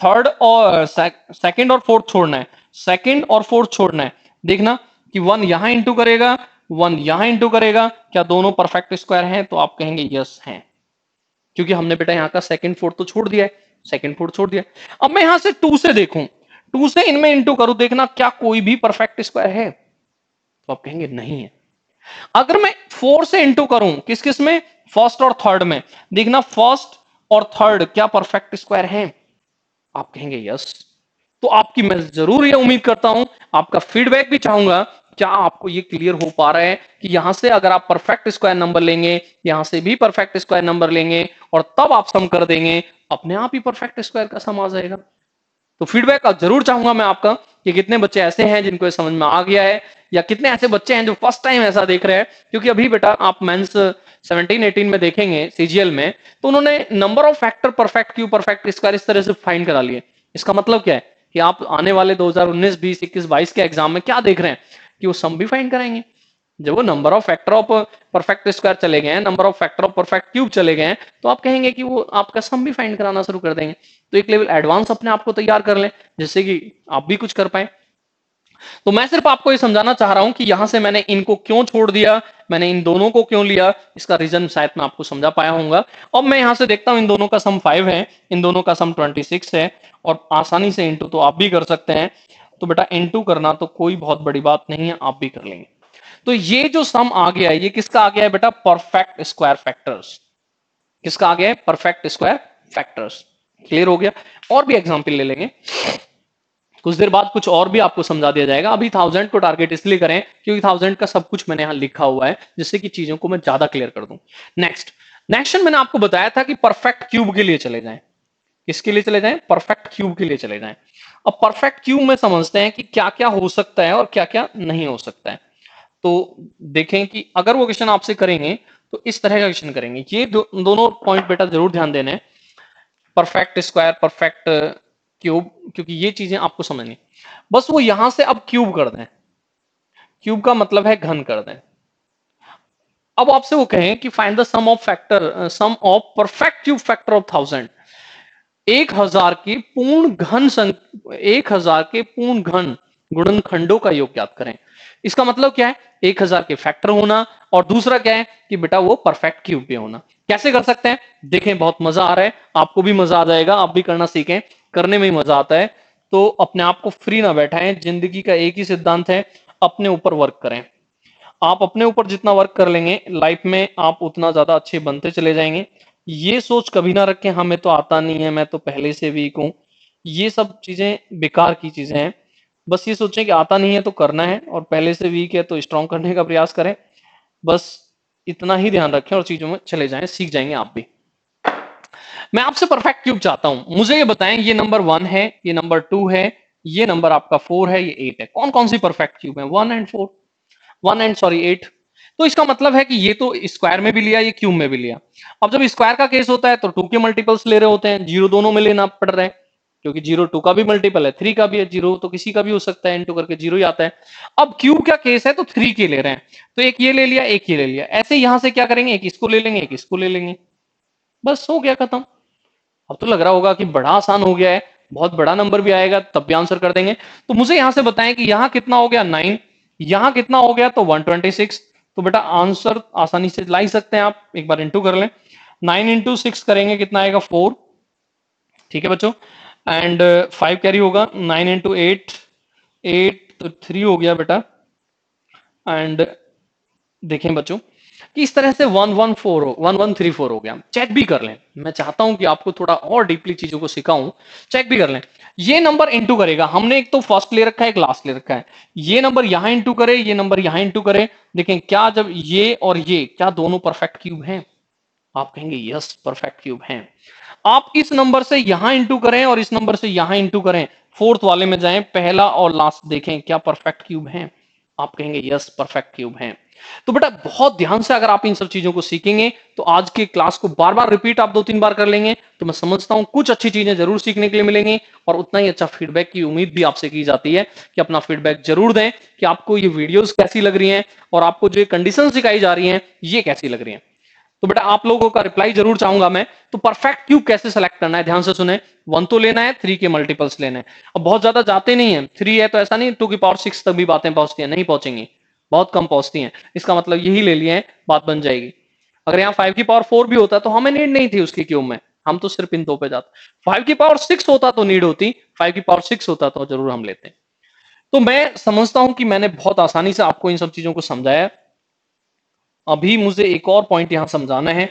थर्ड और सेकंड और फोर्थ छोड़ना है, सेकंड और फोर्थ छोड़ना है। देखना कि 1 यहां इंटू करेगा, 1 यहां इंटू करेगा, क्या दोनों परफेक्ट स्क्वायर हैं? तो आप कहेंगे यस हैं, क्योंकि हमने बेटा यहाँ का सेकंड फोर्थ तो छोड़ दिया है, सेकंड फोर्थ छोड़ दिया। अब मैं यहां से 2 से देखूं, 2 से इनमें इंटू करूं, देखना क्या कोई भी परफेक्ट स्क्वायर है? तो आप कहेंगे नहीं है। अगर मैं 4 से इंटू करूं, किस किस में? फर्स्ट और थर्ड में, देखना फर्स्ट और थर्ड क्या परफेक्ट स्क्वायर हैं? आप कहेंगे यस। तो आपकी मैं जरूर ये उम्मीद करता हूं, आपका फीडबैक भी चाहूंगा, क्या आपको ये क्लियर हो पा रहा है कि यहां से अगर आप परफेक्ट स्क्वायर नंबर लेंगे, यहां से भी परफेक्ट स्क्वायर नंबर लेंगे और तब आप सम कर देंगे, अपने आप ही परफेक्ट स्क्वायर का सम आ जाएगा। तो फीडबैक जरूर चाहूंगा मैं आपका कि कितने बच्चे ऐसे हैं जिनको ये समझ में आ गया है, या कितने ऐसे बच्चे हैं जो फर्स्ट टाइम ऐसा देख रहे हैं। क्योंकि अभी बेटा आप मेंस 17-18 में देखेंगे सीजीएल में, तो उन्होंने number of factor perfect cube perfect square इस तरह से फाइंड करा लिए। इसका मतलब क्या है कि आप आने वाले 2019 20 21 22 के एग्जाम में क्या देख रहे हैं कि वो सम भी फाइंड कराएंगे। जब वो number of factor of perfect square चले गए हैं, number of factor of perfect cube चले गए हैं, तो आप कहेंगे कि वो आपका सम भी फाइंड कराना शुरू कर देंगे। तो एक लेवल एडवांस अपने आप को तैयार कर लें, जिससे कि आप भी कुछ कर पाए। तो मैं सिर्फ आपको ये समझाना चाह रहा हूं कि यहां से मैंने इनको क्यों छोड़ दिया, मैंने इन दोनों को क्यों लिया, इसका रीजन शायद मैं आपको समझा पाया होऊंगा। अब मैं यहां से देखता हूं इन दोनों का सम 5 है, इन दोनों का सम 26 है, और आसानी से इंटू तो आप भी कर सकते हैं। तो बेटा इंटू करना तो कोई बहुत बड़ी बात नहीं है, आप भी कर लेंगे। तो ये जो सम आ गया है, ये किसका आ गया है बेटा? Perfect square factors. किसका आ गया है? Perfect square factors. क्लियर हो गया? और भी एग्जांपल ले लेंगे, कुछ देर बाद कुछ और भी आपको समझा दिया जाएगा। अभी 1000 को टारगेट इसलिए करें क्योंकि 1000 का सब कुछ मैंने यहां लिखा हुआ है, जिससे कि चीजों को मैं ज्यादा क्लियर कर दूं। नेक्स्ट नेक्स्ट मैंने आपको बताया था कि परफेक्ट क्यूब के लिए चले जाएं। किसके लिए चले जाएं? परफेक्ट क्यूब के लिए चले जाएं। अब परफेक्ट क्यूब में समझते हैं कि क्या क्या हो सकता है और क्या क्या नहीं हो सकता है। तो देखें कि अगर वो क्वेश्चन आपसे करेंगे तो इस तरह का क्वेश्चन करेंगे। ये दोनों पॉइंट बेटा जरूर ध्यान देने, परफेक्ट स्क्वायर परफेक्ट क्यूब, क्योंकि ये चीजें आपको समझनी। बस वो यहां से अब क्यूब कर दें, क्यूब का मतलब है घन कर दें। अब आपसे वो कहें कि find the sum of factor, sum of perfect cube factor of 1000, 1000 के पूर्ण घन 1000 के पूर्ण घन गुणनखंडों का योग ज्ञात करें। इसका मतलब क्या है? 1000 के फैक्टर होना, और दूसरा क्या है कि बेटा वो परफेक्ट क्यूब भी होना। कैसे कर सकते हैं? देखें, बहुत मजा आ रहा है, आपको भी मजा आ जाएगा, आप भी करना सीखें, करने में ही मजा आता है। तो अपने आप को फ्री ना बैठाएं, जिंदगी का एक ही सिद्धांत है, अपने ऊपर वर्क करें। आप अपने ऊपर जितना वर्क कर लेंगे लाइफ में, आप उतना ज्यादा अच्छे बनते चले जाएंगे। ये सोच कभी ना रखें हमें तो आता नहीं है, मैं तो पहले से वीक हूं। ये सब चीजें बेकार की चीजें हैं। बस ये सोचें कि आता नहीं है तो करना है, और पहले से वीक है तो स्ट्रांग करने का प्रयास करें। बस इतना ही ध्यान रखें और चीजों में चले जाएं, सीख जाएंगे आप भी। मैं आपसे परफेक्ट क्यूब चाहता हूं, मुझे ये बताएं, ये नंबर 1 है, ये नंबर 2 है, ये नंबर आपका 4 है, ये 8 है। कौन कौन सी परफेक्ट क्यूब है? 1 एंड 4, 1 एंड सॉरी 8। तो इसका मतलब है कि ये तो स्क्वायर में भी लिया, ये क्यूब में भी लिया। अब जब स्क्वायर का केस होता है तो 2 के मल्टीपल्स ले रहे होते हैं, 0 दोनों में लेना पड़ रहा है, क्योंकि 0 2 का भी मल्टीपल है, 3 का भी है, 0 तो किसी का भी हो सकता है, इनटू करके 0 ही आता है। अब क्यूब का केस है तो 3 के ले रहे हैं, तो एक ये ले लिया, एक ये ले लिया। ऐसे यहां से क्या करेंगे? एक इसको ले लेंगे, एक इसको ले लेंगे, बस हो गया खत्म। अब तो लग रहा होगा कि बड़ा आसान हो गया है, बहुत बड़ा नंबर भी आएगा तब भी आंसर कर देंगे। तो मुझे यहां से बताएं कि यहां कितना हो गया? 9, यहां कितना हो गया? तो 126। तो बेटा आंसर आसानी से ला ही सकते हैं आप, एक बार इंटू कर लें। 9 इंटू 6 करेंगे, कितना आएगा? 4। ठीक है बच्चों, एंड 5 कैरी होगा। 9 इंटू 8, 8 तो 3 हो गया बेटा। एंड देखें बच्चों, कि इस तरह से 1134 हो गया। चेक भी कर लें, मैं चाहता हूं कि आपको थोड़ा और डीपली चीजों को सिखाऊं, चेक भी कर लें। ये नंबर इंटू करेगा, हमने एक तो फर्स्ट ले रखा है, एक लास्ट ले रखा है। ये नंबर यहां इंटू करे, ये नंबर यहां इंटू करे, देखें क्या जब ये और ये क्या दोनों परफेक्ट क्यूब हैं? आप कहेंगे यस परफेक्ट क्यूब हैं। आप इस नंबर से यहां इंटू करें और इस नंबर से यहां इंटू करें, फोर्थ वाले में जाएं, पहला और लास्ट देखें क्या परफेक्ट क्यूब हैं? आप कहेंगे यस परफेक्ट क्यूब हैं। तो बेटा बहुत ध्यान से अगर आप इन सब चीजों को सीखेंगे तो आज की क्लास को बार बार रिपीट आप 2-3 बार कर लेंगे तो मैं समझता हूं कुछ अच्छी चीजें जरूर सीखने के लिए मिलेंगी, और उतना ही अच्छा फीडबैक की उम्मीद भी आपसे की जाती है कि अपना फीडबैक जरूर दें कि आपको ये वीडियोस कैसी लग रही हैं और आपको जो कंडीशन सिखाई जा रही हैं ये कैसी लग रही हैं। तो बेटा आप लोगों का रिप्लाई जरूर चाहूंगा मैं। तो परफेक्ट क्यूब कैसे सेलेक्ट करना है, ध्यान से सुने। 1 तो लेना है, 3 के मल्टीपल्स लेने हैं। अब बहुत ज्यादा जाते नहीं है, 3 है तो ऐसा नहीं 2 की पावर 6 तक भी बातें पहुंचती हैं, नहीं पहुंचेंगी, बहुत कम पहुंचती हैं। इसका मतलब यही ले लिए हैं, बात बन जाएगी। अगर यहाँ 5 की पावर 4 भी होता तो हमें नीड नहीं थी उसकी क्यूब में, हम तो सिर्फ इन दो पे जाते। 5 की पावर 6 होता तो नीड होती, 5 की पावर 6 होता तो जरूर हम लेते। तो मैं समझता हूं कि मैंने बहुत आसानी से आपको इन सब चीजों को समझाया। अभी मुझे एक और पॉइंट यहां समझाना है,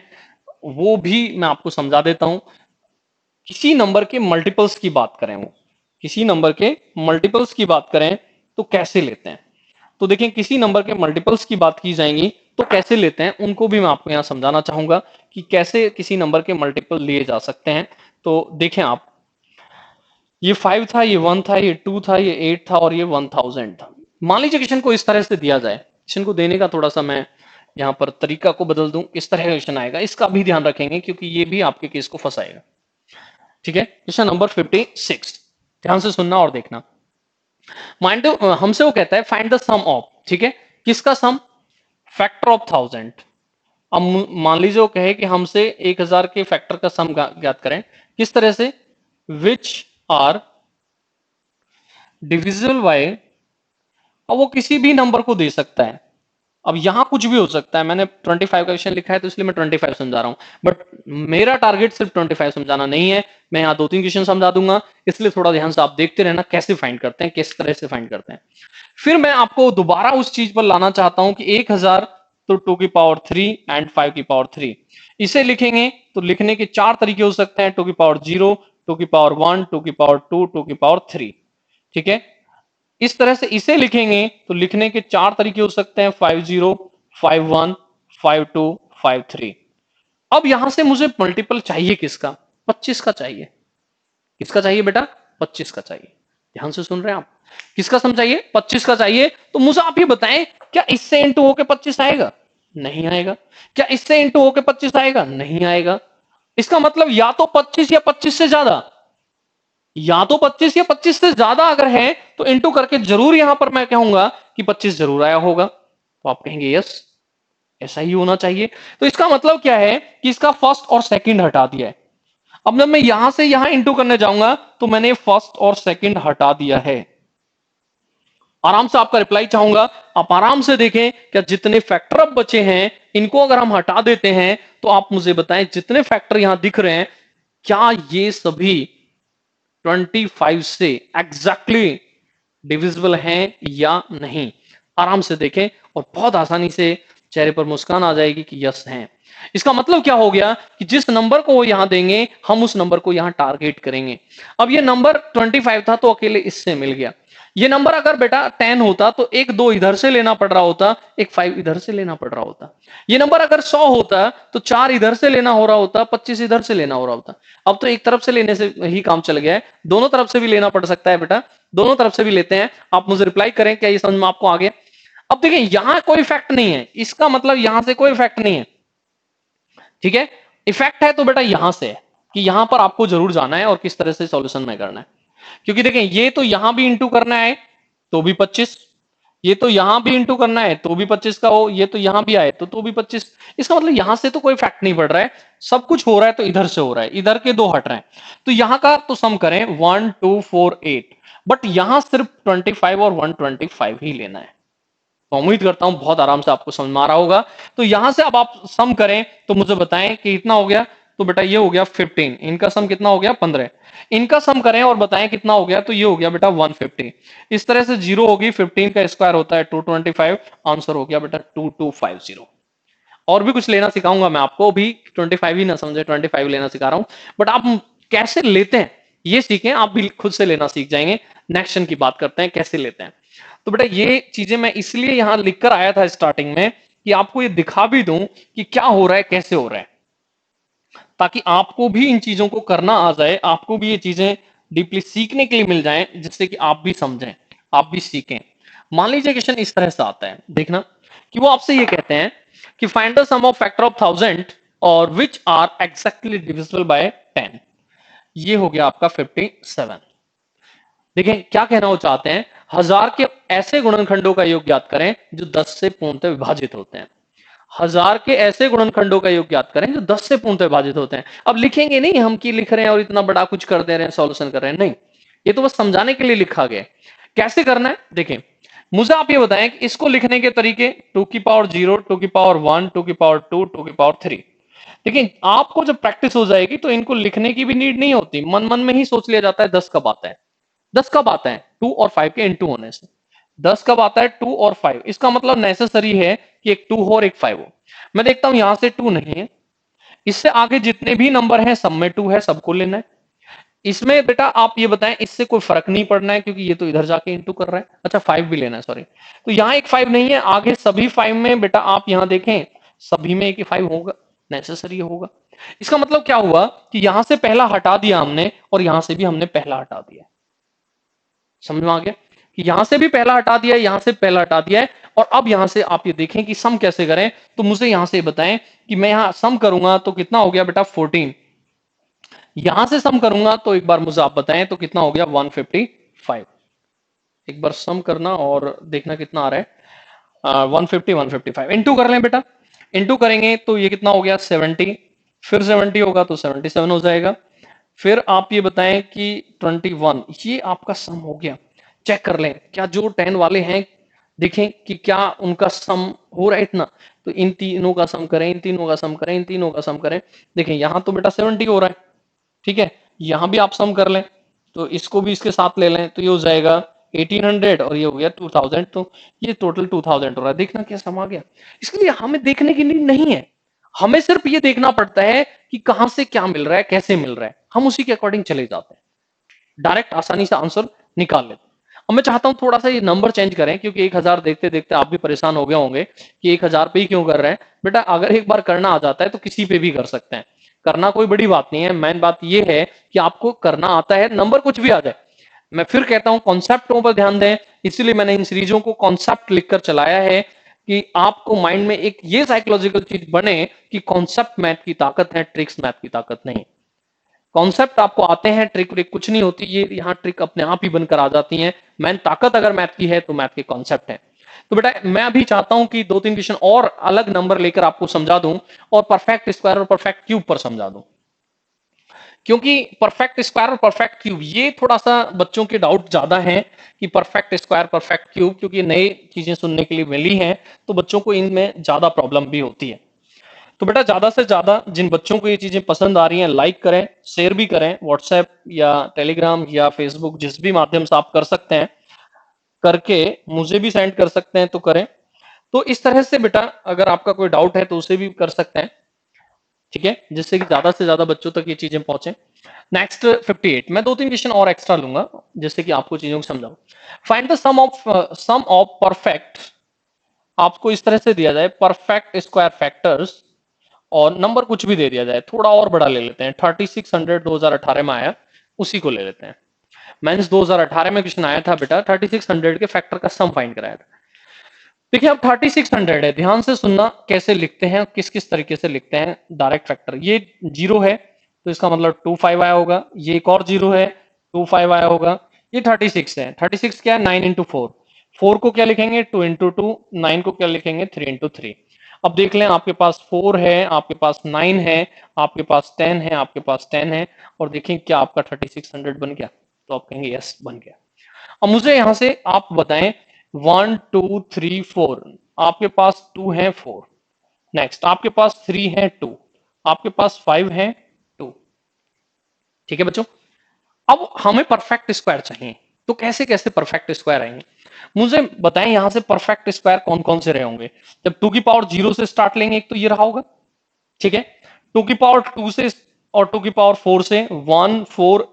वो भी मैं आपको समझा देता हूं। किसी नंबर के मल्टीपल्स की बात करें, वो किसी नंबर के मल्टीपल्स की बात करें तो कैसे लेते हैं। तो देखें किसी नंबर के मल्टीपल्स की बात की जाएंगी तो कैसे लेते हैं, उनको भी मैं आपको यहां समझाना चाहूंगा कि कैसे किसी नंबर के मल्टीपल लिए जा सकते हैं। तो देखें आप, ये 5 था, ये 1 था, ये 2 था, ये 8 था और ये 1000 था। मान लीजिए क्वेश्चन को इस तरह से दिया जाए, क्वेश्चन को देने का थोड़ा सा मैं यहाँ पर तरीका को बदल दूं, इस तरह का क्वेश्चन आएगा, इसका भी ध्यान रखेंगे क्योंकि ये भी आपके केस को फंसाएगा। ठीक है, क्वेश्चन नंबर 56, ध्यान से सुनना और देखना। माइंड हमसे वो कहता है फाइंड द सम ऑफ, ठीक है, किसका सम? Factor of 1000। अब मान लीजिए वो कहे कि हमसे 1000 के फैक्टर का सम ज्ञात करें, किस तरह से? विच आर डिविजिबल बाय, अब वो किसी भी नंबर को दे सकता है। अब यहां कुछ भी हो सकता है, मैंने 25 का क्वेश्चन लिखा है तो इसलिए मैं 25 समझा रहा हूं, बट मेरा टारगेट सिर्फ 25 समझाना नहीं है, मैं यहाँ 2-3 क्वेश्चन समझा दूंगा, इसलिए थोड़ा ध्यान से आप देखते रहना कैसे फाइंड करते हैं, किस तरह से फाइंड करते हैं। फिर मैं आपको दोबारा उस चीज पर लाना चाहता हूं कि 1000 तो 2 की पावर 3 एंड 5 की पावर 3, इसे लिखेंगे तो लिखने के 4 तरीके हो सकते हैं, 2 की पावर 0, 2 की पावर 1, 2 की पावर 2, 2 की पावर 3। ठीक है, इस तरह से इसे लिखेंगे तो लिखने के 4 तरीके हो सकते हैं, 50, 51, 52, 53। अब यहां से मुझे मल्टीपल चाहिए किसका? 25 का चाहिए। किसका चाहिए बेटा? 25 का चाहिए। ध्यान से सुन रहे हैं आप, किसका सम चाहिए? 25 का चाहिए। तो मुझे आप ये बताएं, क्या इससे इंटू होके 25 आएगा? नहीं आएगा। क्या इससे इंटू होके 25 आएगा? नहीं आएगा। इसका मतलब या तो 25 या 25 से ज्यादा, या तो 25 या 25 से ज्यादा अगर है तो इंटू करके जरूर यहां पर मैं कहूंगा कि 25 जरूर आया होगा। तो आप कहेंगे यस ऐसा ही होना चाहिए। तो इसका मतलब क्या है कि इसका फर्स्ट और सेकंड हटा दिया है। अब जब मैं यहां से यहां इंटू करने जाऊंगा तो मैंने फर्स्ट और सेकंड हटा दिया है। आराम से आपका रिप्लाई चाहूंगा, आप आराम से देखें क्या जितने फैक्टर अब बचे हैं इनको अगर हम हटा देते हैं तो आप मुझे बताएं जितने फैक्टर यहां दिख रहे हैं क्या ये सभी 25 से एग्जैक्टली डिविजिबल हैं या नहीं। आराम से देखें और बहुत आसानी से चेहरे पर मुस्कान आ जाएगी कि यस हैं। इसका मतलब क्या हो गया कि जिस नंबर को वो यहां देंगे हम उस नंबर को यहां टारगेट करेंगे। अब ये नंबर 25 था तो अकेले इससे मिल गया। ये नंबर अगर बेटा 10 होता तो एक 2 इधर से लेना पड़ रहा होता, एक 5 इधर से लेना पड़ रहा होता। ये नंबर अगर 100 होता तो 4 इधर से लेना हो रहा होता, 25 इधर से लेना हो रहा होता। अब तो एक तरफ से लेने से ही काम चल गया है, दोनों तरफ से भी लेना पड़ सकता है बेटा, दोनों तरफ से भी लेते हैं। आप मुझे रिप्लाई करें क्या ये समझ में आपको आ गया? अब देखिए यहां कोई फैक्ट नहीं है, इसका मतलब यहां से कोई फैक्ट नहीं है। ठीक है, इफेक्ट है तो बेटा यहां से है कि यहां पर आपको जरूर जाना है और किस तरह से सॉल्यूशन में करना है। क्योंकि देखें ये तो यहां भी इंटू करना है तो भी 25, ये तो यहां भी इंटू करना है तो भी 25 का हो, ये तो यहां भी आए तो भी 25। इसका मतलब यहां से तो कोई फैक्ट नहीं पड़ रहा है, सब कुछ हो रहा है तो इधर से हो रहा है, इधर के 2 हट रहे हैं। तो यहां का तो सम करें 1 2 4 8, बट यहां सिर्फ 25 और 125 ही लेना है। तो उम्मीद करता हूं बहुत आराम से आपको समझ में आ रहा होगा। तो यहां से अब आप सम करें तो मुझे बताएं कि इतना हो गया, तो बेटा ये हो गया 15, इनका सम कितना हो गया 15, इनका सम करें और बताएं कितना हो गया, तो ये हो गया बेटा 150। इस तरह से 0 होगी, 15 का स्क्वायर होता है 225, आंसर हो गया बेटा 2250। और भी कुछ लेना सिखाऊंगा मैं आपको, भी 25 ही ना समझे 25 लेना सिखा रहा हूं, बट आप कैसे लेते हैं ये सीखें, आप भी खुद से लेना सीख जाएंगे। नेक्स्ट की बात करते हैं कैसे लेते हैं। तो बेटा ये चीजें मैं इसलिए यहां लिखकर आया था स्टार्टिंग में कि आपको ये दिखा भी दूं कि क्या हो रहा है कैसे हो रहा है, ताकि आपको भी इन चीजों को करना आ जाए, आपको भी ये चीजें डीपली सीखने के लिए मिल जाएं, जिससे कि आप भी समझें, आप भी सीखें। मान लीजिए क्वेश्चन इस तरह से आता है, देखना कि वो आपसे ये कहते हैं कि find the sum of factor of 1000 और which are exactly divisible by 10। ये हो गया आपका 57। देखिए क्या कहना वो चाहते हैं, 1000 के ऐसे गुणनखंडों का योग ज्ञात करें जो 10 से पूर्णतः विभाजित होते हैं। 1000 के ऐसे गुणनखंडों का योग ज्ञात करें जो 10 से पूर्णतः विभाजित होते हैं। अब लिखेंगे नहीं हम कि लिख रहे हैं और इतना बड़ा कुछ कर दे रहे हैं, सॉल्यूशन कर रहे हैं, नहीं, ये तो बस समझाने के लिए लिखा गया। कैसे करना है देखें, मुझे आप ये बताएं कि इसको लिखने के तरीके 2 की पावर 0, 2 की पावर 1, 2 की पावर 2, 2 की पावर 3। देखिए आपको जब प्रैक्टिस हो जाएगी तो इनको लिखने की भी नीड नहीं होती, मन मन में ही सोच लिया जाता है 10 कब आता है। 10 कब आता है 2 और 5 के इनटू होने से। 10 कब आता है 2 और 5, इसका मतलब नेसेसरी है कि एक 2 हो और एक 5 हो। मैं देखता हूं यहां से 2 नहीं है, इससे आगे जितने भी नंबर हैं सब में 2 है, सबको लेना है। इसमें बेटा आप ये बताएं, इससे कोई फर्क नहीं पड़ना है क्योंकि ये तो इधर जाके इंटू कर रहा है। अच्छा 5 भी लेना है, सॉरी, तो यहां एक 5 नहीं है, आगे सभी 5 में बेटा आप यहां देखें सभी में एक 5 होगा, नेसेसरी होगा। इसका मतलब क्या हुआ कि यहां से पहला हटा दिया हमने और यहां से भी हमने पहला हटा दिया। समझ में आ गया कि यहां से भी पहला हटा दिया है, यहां से पहला हटा दिया है, और अब यहां से आप ये देखें कि सम कैसे करें। तो मुझे यहां से बताएं कि मैं यहां सम करूंगा तो कितना हो गया बेटा 14, यहां से सम करूंगा तो एक बार मुझे आप बताएं तो कितना हो गया 155। एक बार सम करना और देखना कितना आ रहा है, 150 155 इंटू कर लें बेटा, इंटू करेंगे तो ये कितना हो गया 70, फिर 70 होगा तो 77 हो जाएगा। फिर आप ये बताएं कि 21, ये आपका सम हो गया। चेक कर लें क्या जो 10 वाले हैं, देखें कि क्या उनका सम हो रहा है इतना, तो इन तीनों का सम करें, इन तीनों का सम करें, इन तीनों का सम करें। देखें यहां तो बेटा 70 हो रहा है, ठीक है, यहां भी आप सम कर लें तो इसको भी इसके साथ ले लें तो ये हो जाएगा 1800 और ये हो गया 2000, तो ये टोटल 2000 हो रहा है। देखना क्या सम आ गया। इसके लिए हमें देखने की नीड नहीं है, हमें सिर्फ ये देखना पड़ता है कि कहां से क्या मिल रहा है, कैसे मिल रहा है, हम उसी के अकॉर्डिंग चले जाते हैं, डायरेक्ट आसानी से आंसर निकाल लेते हैं। अब मैं चाहता हूं थोड़ा सा ये नंबर चेंज करें क्योंकि 1000 देखते देखते आप भी परेशान हो गए होंगे कि 1000 पे ही क्यों कर रहे हैं। बेटा अगर एक बार करना आ जाता है तो किसी पे भी कर सकते हैं, करना कोई बड़ी बात नहीं है। मेन बात ये है कि आपको करना आता है, नंबर कुछ भी आ जाए। मैं फिर कहता हूं कॉन्सेप्टों पर ध्यान दें, इसलिए मैंने इन सीरीजों को कॉन्सेप्ट लिखकर चलाया है कि आपको माइंड में एक ये साइकोलॉजिकल चीज बने कि कॉन्सेप्ट मैथ की ताकत है, ट्रिक्स मैथ की ताकत नहीं। कॉन्सेप्ट आपको आते हैं, ट्रिक व्रिक कुछ नहीं होती, ये यहाँ ट्रिक अपने आप ही बनकर आ जाती हैं। मैन ताकत अगर मैथ की है तो मैथ के कॉन्सेप्ट है। तो बेटा मैं अभी चाहता हूं कि 2-3 क्वेश्चन और अलग नंबर लेकर आपको समझा दूं और परफेक्ट स्क्वायर और परफेक्ट क्यूब पर समझा दूं, क्योंकि परफेक्ट स्क्वायर और परफेक्ट क्यूब ये थोड़ा सा बच्चों के डाउट ज्यादा हैं कि परफेक्ट स्क्वायर परफेक्ट क्यूब, क्योंकि नई चीजें सुनने के लिए मिली हैं तो बच्चों को इनमें ज्यादा प्रॉब्लम भी होती है। तो बेटा ज्यादा से ज्यादा जिन बच्चों को ये चीजें पसंद आ रही हैं लाइक करें, शेयर भी करें, व्हाट्सएप या टेलीग्राम या फेसबुक जिस भी माध्यम से आप कर सकते हैं, करके मुझे भी सेंड कर सकते हैं तो करें। तो इस तरह से बेटा अगर आपका कोई डाउट है तो उसे भी कर सकते हैं, ठीक है, जिससे कि ज्यादा से ज्यादा बच्चों तक ये चीजें पहुंचे। नेक्स्ट 58 मैं 2-3 क्वेश्चन और एक्स्ट्रा लूंगा जिससे कि आपको चीजों को समझाऊं। Find the sum of perfect, आपको इस तरह से दिया जाए परफेक्ट स्क्वायर फैक्टर्स और नंबर कुछ भी दे दिया जाए, थोड़ा और बड़ा ले लेते हैं, 3600 2018 में आया उसी को ले लेते हैं। मेंस 2018 में क्वेश्चन आया था बेटा 3600 के फैक्टर का सम फाइंड कराया था। देखिए अब 3600 है, ध्यान से सुनना कैसे लिखते हैं, किस किस तरीके से लिखते हैं डायरेक्ट फैक्टर। ये जीरो है तो इसका मतलब 25 आया होगा, ये एक और जीरो है 25 आया होगा, ये 36 है, 36 क्या है 9 इंटू 4, 4 को क्या लिखेंगे 2 इंटू 2, 9 को क्या लिखेंगे 3 इंटू 3। अब देख लें आपके पास 4 है, आपके पास 9 है, आपके पास 10 है, आपके पास 10 है, और देखें क्या आपका 3600 बन गया, तो आप कहेंगे यस बन गया। अब मुझे यहां से आप बताएं 1 2 3 4, आपके पास 2 है 4, नेक्स्ट आपके पास 3 है 2, आपके पास 5 है 2, ठीक है बच्चों। अब हमें परफेक्ट स्क्वायर चाहिए, तो कैसे कैसे परफेक्ट स्क्वायर आएंगे, मुझे बताएं यहां से परफेक्ट स्क्वायर कौन कौन से रहे होंगे। जब 2 की पावर 0 से स्टार्ट लेंगे, एक तो ये रहा होगा, ठीक है। 2 की पावर 2 से और 2 की पावर 4 से 1, 4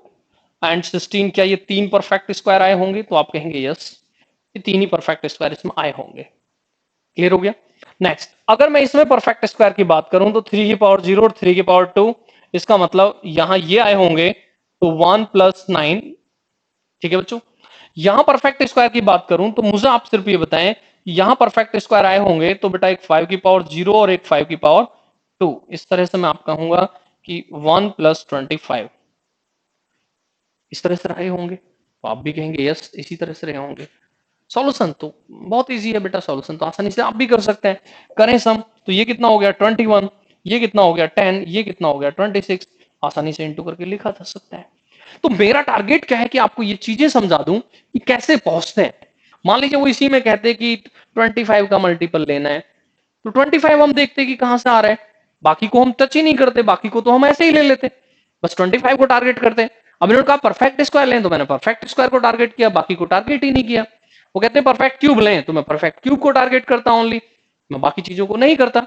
एंड 16, क्या ये 3 परफेक्ट स्क्वायर आए होंगे? तो आप कहेंगे यस, ये 3 ही परफेक्ट स्क्वायर इसमें आए होंगे। क्लियर हो गया। नेक्स्ट, अगर मैं इसमें परफेक्ट स्क्वायर की बात करूं तो 3 की पावर 0 और 3 की पावर 2, इसका मतलब यहां ये आए होंगे तो 1 + 9, ठीक है बच्चों। यहां परफेक्ट स्क्वायर की बात करूं तो मुझे आप सिर्फ ये बताएं, यहां परफेक्ट स्क्वायर आए होंगे तो बेटा एक 5 की पावर 0 और एक 5 की पावर 2, इस तरह से मैं आप कहूंगा कि 1 + 25 इस तरह से रहे होंगे, तो आप भी कहेंगे यस इसी तरह से रहे होंगे। सॉल्यूशन तो बहुत इजी है बेटा, सॉल्यूशन तो आसानी से आप भी कर सकते हैं। करें सम, तो ये कितना हो गया 21, ये कितना हो गया 10, ये कितना हो गया 26, आसानी से इंटू करके लिखा जा सकता है। तो मेरा टारगेट क्या है कि आपको ये चीजें समझा दूं कि कैसे पहुंचते हैं। मान लीजिए वो इसी में कहते हैं कि 25 का मल्टीपल लेना है, तो 25 हम देखते हैं कि कहां से आ रहा है, बाकी को हम टच ही नहीं करते, बाकी को तो हम ऐसे ही ले लेते, बस 25 को टारगेट करते हैं। अब इन्होंने कहा परफेक्ट स्क्वायर लें, तो मैंने परफेक्ट स्क्वायर को टारगेट किया, बाकी को टारगेट ही नहीं किया। वो कहते हैं परफेक्ट क्यूब लें, तो मैं परफेक्ट क्यूब को टारगेट करता हूं ओनली, मैं बाकी चीजों को नहीं करता।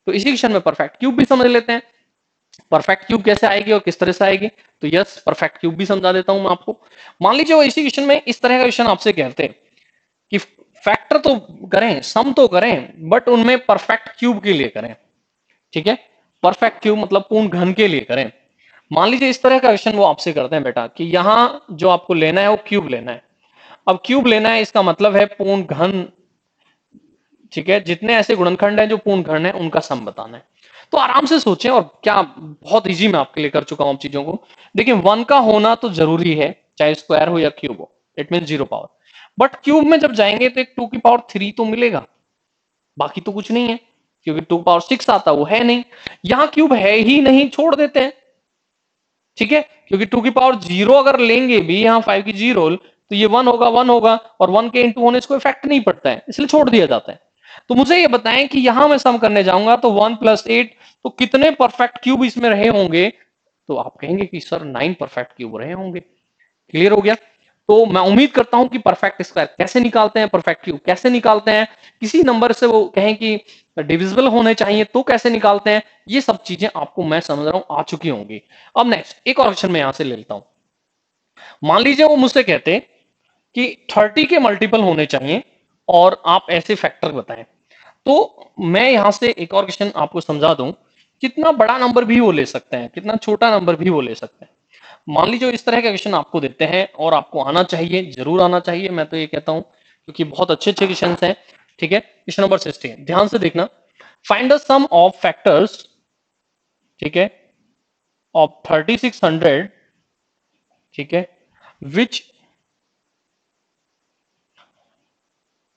तो इसी क्वेश्चन में परफेक्ट क्यूब भी समझ लेते हैं, परफेक्ट क्यूब कैसे आएगी और किस तरह से आएगी। तो यस, परफेक्ट क्यूब भी समझा देता हूं मैं आपको। मान लीजिए वो इसी क्वेश्चन में इस तरह का क्वेश्चन आपसे कहते हैं कि फैक्टर तो करें, सम तो करें, बट उनमें परफेक्ट क्यूब के लिए करें, ठीक है। परफेक्ट क्यूब मतलब पूर्ण घन के लिए करें। मान लीजिए इस तरह का क्वेश्चन वो आपसे करते हैं बेटा कि यहां जो आपको लेना है वो क्यूब लेना है। अब क्यूब लेना है, इसका मतलब है पूर्ण घन, ठीक है। जितने ऐसे गुणनखंड हैं जो पूर्ण घन है उनका सम बताना है। तो आराम से सोचें, और क्या बहुत इजी मैं आपके लिए कर चुका हूं चीजों को। देखिए 1 का होना तो जरूरी है, चाहे स्क्वायर हो या क्यूब हो, it mean 0 power. But cube में जब जाएंगे तो एक 2 की पावर 3 तो मिलेगा, बाकी तो कुछ नहीं है, क्योंकि 2 पावर 6 आता वो है नहीं। यहां क्यूब है ही नहीं, छोड़ देते हैं, ठीक है। क्योंकि 2 की पावर 0 अगर लेंगे भी यहाँ 5 की 0, तो ये 1 होगा 1 होगा, और 1 के इंटू होने से कोई इफेक्ट नहीं पड़ता है, इसलिए छोड़ दिया जाता है। तो मुझे ये बताएं कि यहां मैं सम करने जाऊंगा तो 1 + 8, तो कितने परफेक्ट क्यूब इसमें रहे होंगे? तो आप कहेंगे कि सर 9 परफेक्ट क्यूब रहे होंगे। क्लियर हो गया। तो मैं उम्मीद करता हूं कि परफेक्ट स्क्वायर कैसे निकालते हैं, परफेक्ट क्यूब कैसे निकालते हैं, किसी नंबर से वो कहें कि डिविजिबल होने चाहिए तो कैसे निकालते हैं, ये सब चीजें आपको मैं समझ रहा हूं आ चुकी होंगी। अब नेक्स्ट एक और क्वेश्चन मैं यहां से ले लेता हूं। मान लीजिए वो मुझसे कहते हैं कि 30 के मल्टीपल होने चाहिए और आप ऐसे फैक्टर बताएं। तो मैं यहां से एक और क्वेश्चन आपको समझा दूं, कितना बड़ा नंबर भी वो ले सकते हैं, कितना छोटा नंबर भी वो ले सकते हैं। मान लीजिए इस तरह का क्वेश्चन आपको देते हैं और आपको आना चाहिए, जरूर आना चाहिए, मैं तो ये कहता हूं, क्योंकि बहुत अच्छे अच्छे क्वेश्चन हैं, ठीक है। क्वेश्चन नंबर 16 ध्यान से देखना। Find the sum of factors, ठीक है, ऑफ 3600, ठीक है,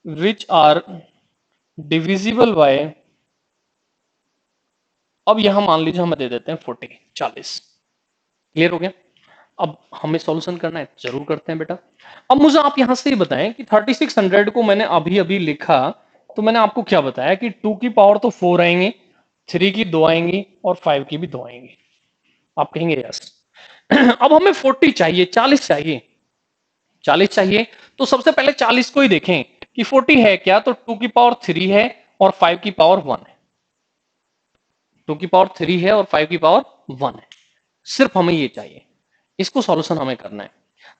विच आर डिविजिबल बाय, अब यहां मान लीजिए हम दे देते हैं 40। क्लियर हो गया। अब हमें सॉल्यूशन करना है, जरूर करते हैं बेटा। अब मुझे आप यहां से बताएं कि 3600 को मैंने अभी अभी लिखा, तो मैंने आपको क्या बताया कि 2 की पावर तो 4 आएंगे, 3 की 2 आएंगी और 5 की भी 2 आएंगी। आप कहेंगे यस। अब हमें 40 चाहिए, 40 चाहिए, 40 चाहिए। तो सबसे पहले 40 को ही देखें कि 40 है क्या, तो 2 की पावर 3 है और 5 की पावर 1 है। 2 की पावर 3 है और 5 की पावर 1 है, सिर्फ हमें ये चाहिए, इसको सॉल्यूशन हमें करना है।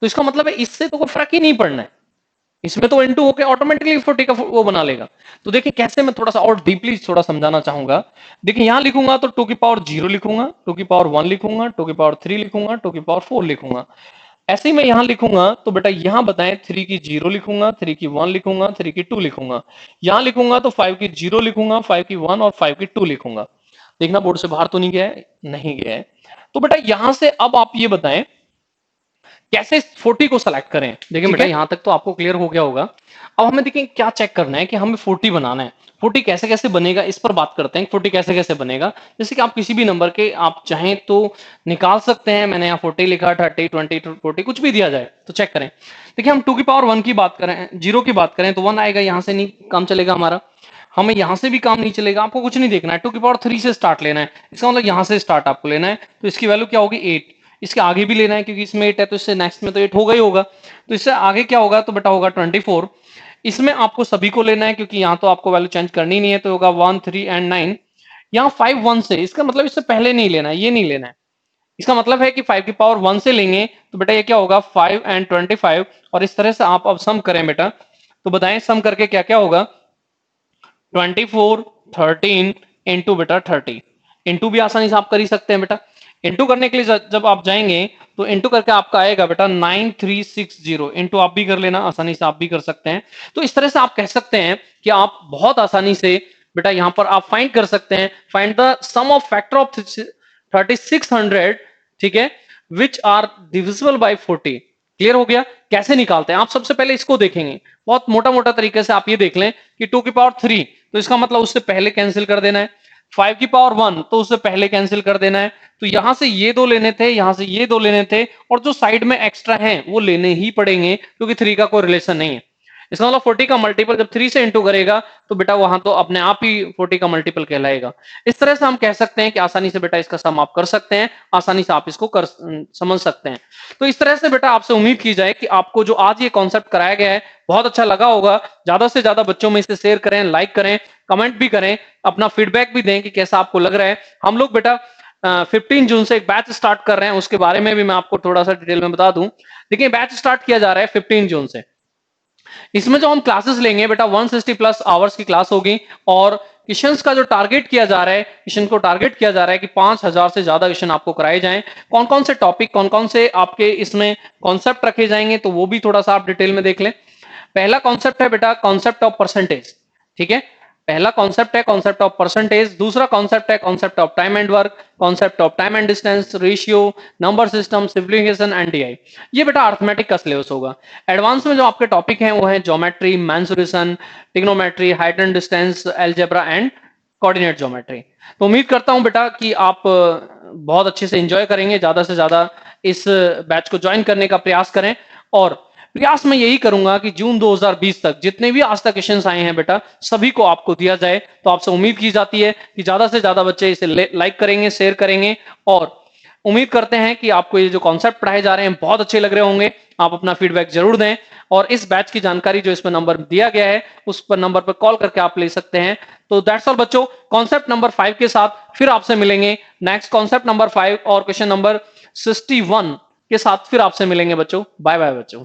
तो इसका मतलब है इससे तो कोई फर्क ही नहीं पड़ना है, इसमें तो इनटू होकर ऑटोमेटिकली 40 का वो बना लेगा। तो देखिए कैसे, मैं थोड़ा सा और डीपली थोड़ा समझाना चाहूंगा। देखिए यहां लिखूंगा तो 2 की पावर 0 लिखूंगा, 2 की पावर 1 लिखूंगा, 2 की पावर 3 लिखूंगा, 2 की पावर 4 लिखूंगा। ऐसे ही मैं यहां लिखूंगा तो बेटा यहां बताएं 3 की 0 लिखूंगा, 3 की 1 लिखूंगा, 3 की 2 लिखूंगा। यहां लिखूंगा तो 5 की 0 लिखूंगा, 5 की 1 और 5 की 2 लिखूंगा। देखना बोर्ड से बाहर तो नहीं गया है, नहीं गया है। तो बेटा यहां से अब आप ये बताएं कैसे 40 को सेलेक्ट करें। देखिए बेटा यहां तक तो आपको क्लियर हो गया होगा। अब हमें देखिए क्या चेक करना है कि हमें 40 बनाना है। 40 कैसे कैसे बनेगा इस पर बात करते हैं। 40 कैसे कैसे बनेगा, जैसे कि आप किसी भी नंबर के आप चाहें तो निकाल सकते हैं। मैंने यहाँ 40 लिखा, 30, 20, 40 कुछ भी दिया जाए तो चेक करें। देखिए हम 2 की पावर 1 की बात करें, 0 की बात करें तो 1 आएगा, यहां से नहीं काम चलेगा हमारा, हमें यहां से भी काम नहीं चलेगा। आपको कुछ नहीं देखना है, 2 की पावर 3 से स्टार्ट लेना है, इसका मतलब यहां से स्टार्ट आपको लेना है। तो इसकी वैल्यू क्या होगी 8। इसके आगे भी लेना है क्योंकि इसमें 8 है तो इससे नेक्स्ट में तो 8 होगा ही होगा, तो इससे आगे क्या होगा तो बेटा होगा 24। इसमें आपको सभी को लेना है क्योंकि यहाँ तो आपको वैल्यू चेंज करनी नहीं है, तो होगा 1 3 एंड 9। यहाँ 5 1 से, इसका मतलब इससे पहले नहीं लेना है, ये नहीं लेना है। इसका मतलब है कि 5 की पावर 1 से लेंगे तो बेटा ये क्या होगा 5 एंड 25, और इस तरह से आप अब सम करें बेटा, तो बताएं सम करके क्या क्या होगा। 24 13 इंटू बेटा 30, इंटू भी आसानी से आप कर ही सकते हैं बेटा। इंटू करने के लिए जब आप जाएंगे तो इंटू करके आपका आएगा बेटा 9360, इंटू आप भी कर लेना, आसानी से आप भी कर सकते हैं। तो इस तरह से आप कह सकते हैं कि आप बहुत आसानी से बेटा यहां पर आप फाइंड कर सकते हैं, find the sum of factor of 3600, ठीक है, which are divisible by 40। Clear हो गया? कैसे निकालते हैं आप, सबसे पहले इसको देखेंगे, बहुत मोटा मोटा तरीके से आप ये देख लें कि 2 की पावर 3 तो इसका मतलब उससे पहले कैंसिल कर देना है, 5 की पावर 1 तो उससे पहले कैंसिल कर देना है, तो यहां से ये दो लेने थे, यहां से ये दो लेने थे, और जो साइड में एक्स्ट्रा हैं वो लेने ही पड़ेंगे क्योंकि 3 का कोई रिलेशन नहीं है। इसका मतलब 40 का मल्टीपल जब 3 से इंटू करेगा तो बेटा वहां तो अपने आप ही 40 का मल्टीपल कहलाएगा। इस तरह से हम कह सकते हैं कि आसानी से बेटा इसका सम आप कर सकते हैं, आसानी से आप इसको कर समझ सकते हैं। तो इस तरह से बेटा आपसे उम्मीद की जाए कि आपको जो आज ये कॉन्सेप्ट कराया गया है बहुत अच्छा लगा होगा। ज्यादा से ज्यादा बच्चों में इसे शेयर करें, लाइक करें, कमेंट भी करें, अपना फीडबैक भी दें कि कैसा आपको लग रहा है। हम लोग बेटा 15 जून से एक बैच स्टार्ट कर रहे हैं, उसके बारे में भी मैं आपको थोड़ा सा डिटेल में बता दूं। देखिए बैच स्टार्ट किया जा रहा है 15 जून से। इसमें जो हम क्लासेस लेंगे बेटा 160 प्लस आवर्स की क्लास होगी, और क्वेश्चंस का जो टारगेट किया जा रहा है, क्वेश्चन को टारगेट किया जा रहा है कि 5000 से ज्यादा क्वेश्चन आपको कराए जाएं। कौन कौन से टॉपिक, कौन कौन से आपके इसमें कॉन्सेप्ट रखे जाएंगे तो वो भी थोड़ा सा आप डिटेल में देख लें। पहला कॉन्सेप्ट है बेटा कॉन्सेप्ट ऑफ परसेंटेज, ठीक है, पहला कॉन्सेप्ट है कॉन्सेप्ट ऑफ परसेंटेज। दूसरा कॉन्सेप्ट है concept of time and work, concept of time and distance, ratio, number system, simplification and DI. ये बेटा अर्थमेटिक का सिलेबस होगा। एडवांस में जो आपके टॉपिक हैं वो है geometry, mensuration, trigonometry, height and distance, algebra and coordinate geometry. तो उम्मीद करता हूं बेटा कि आप बहुत अच्छे से एंजॉय करेंगे, ज्यादा से ज्यादा इस बैच को ज्वाइन करने का प्रयास करें। और प्रयास मैं यही करूंगा कि जून 2020 तक जितने भी आज तक क्वेश्चंस आए हैं बेटा सभी को आपको दिया जाए। तो आपसे उम्मीद की जाती है कि ज्यादा से ज्यादा बच्चे इसे लाइक करेंगे, शेयर करेंगे, और उम्मीद करते हैं कि आपको ये जो कॉन्सेप्ट पढ़ाए जा रहे हैं बहुत अच्छे लग रहे होंगे। आप अपना फीडबैक जरूर दें, और इस बैच की जानकारी जो इसमें नंबर दिया गया है उस पर नंबर पर कॉल करके आप ले सकते हैं। तो दैट्स ऑल बच्चों, कॉन्सेप्ट नंबर 5 के साथ फिर आपसे मिलेंगे। नेक्स्ट कॉन्सेप्ट नंबर 5 और क्वेश्चन नंबर 61 के साथ फिर आपसे मिलेंगे बच्चों। बाय बाय बच्चों।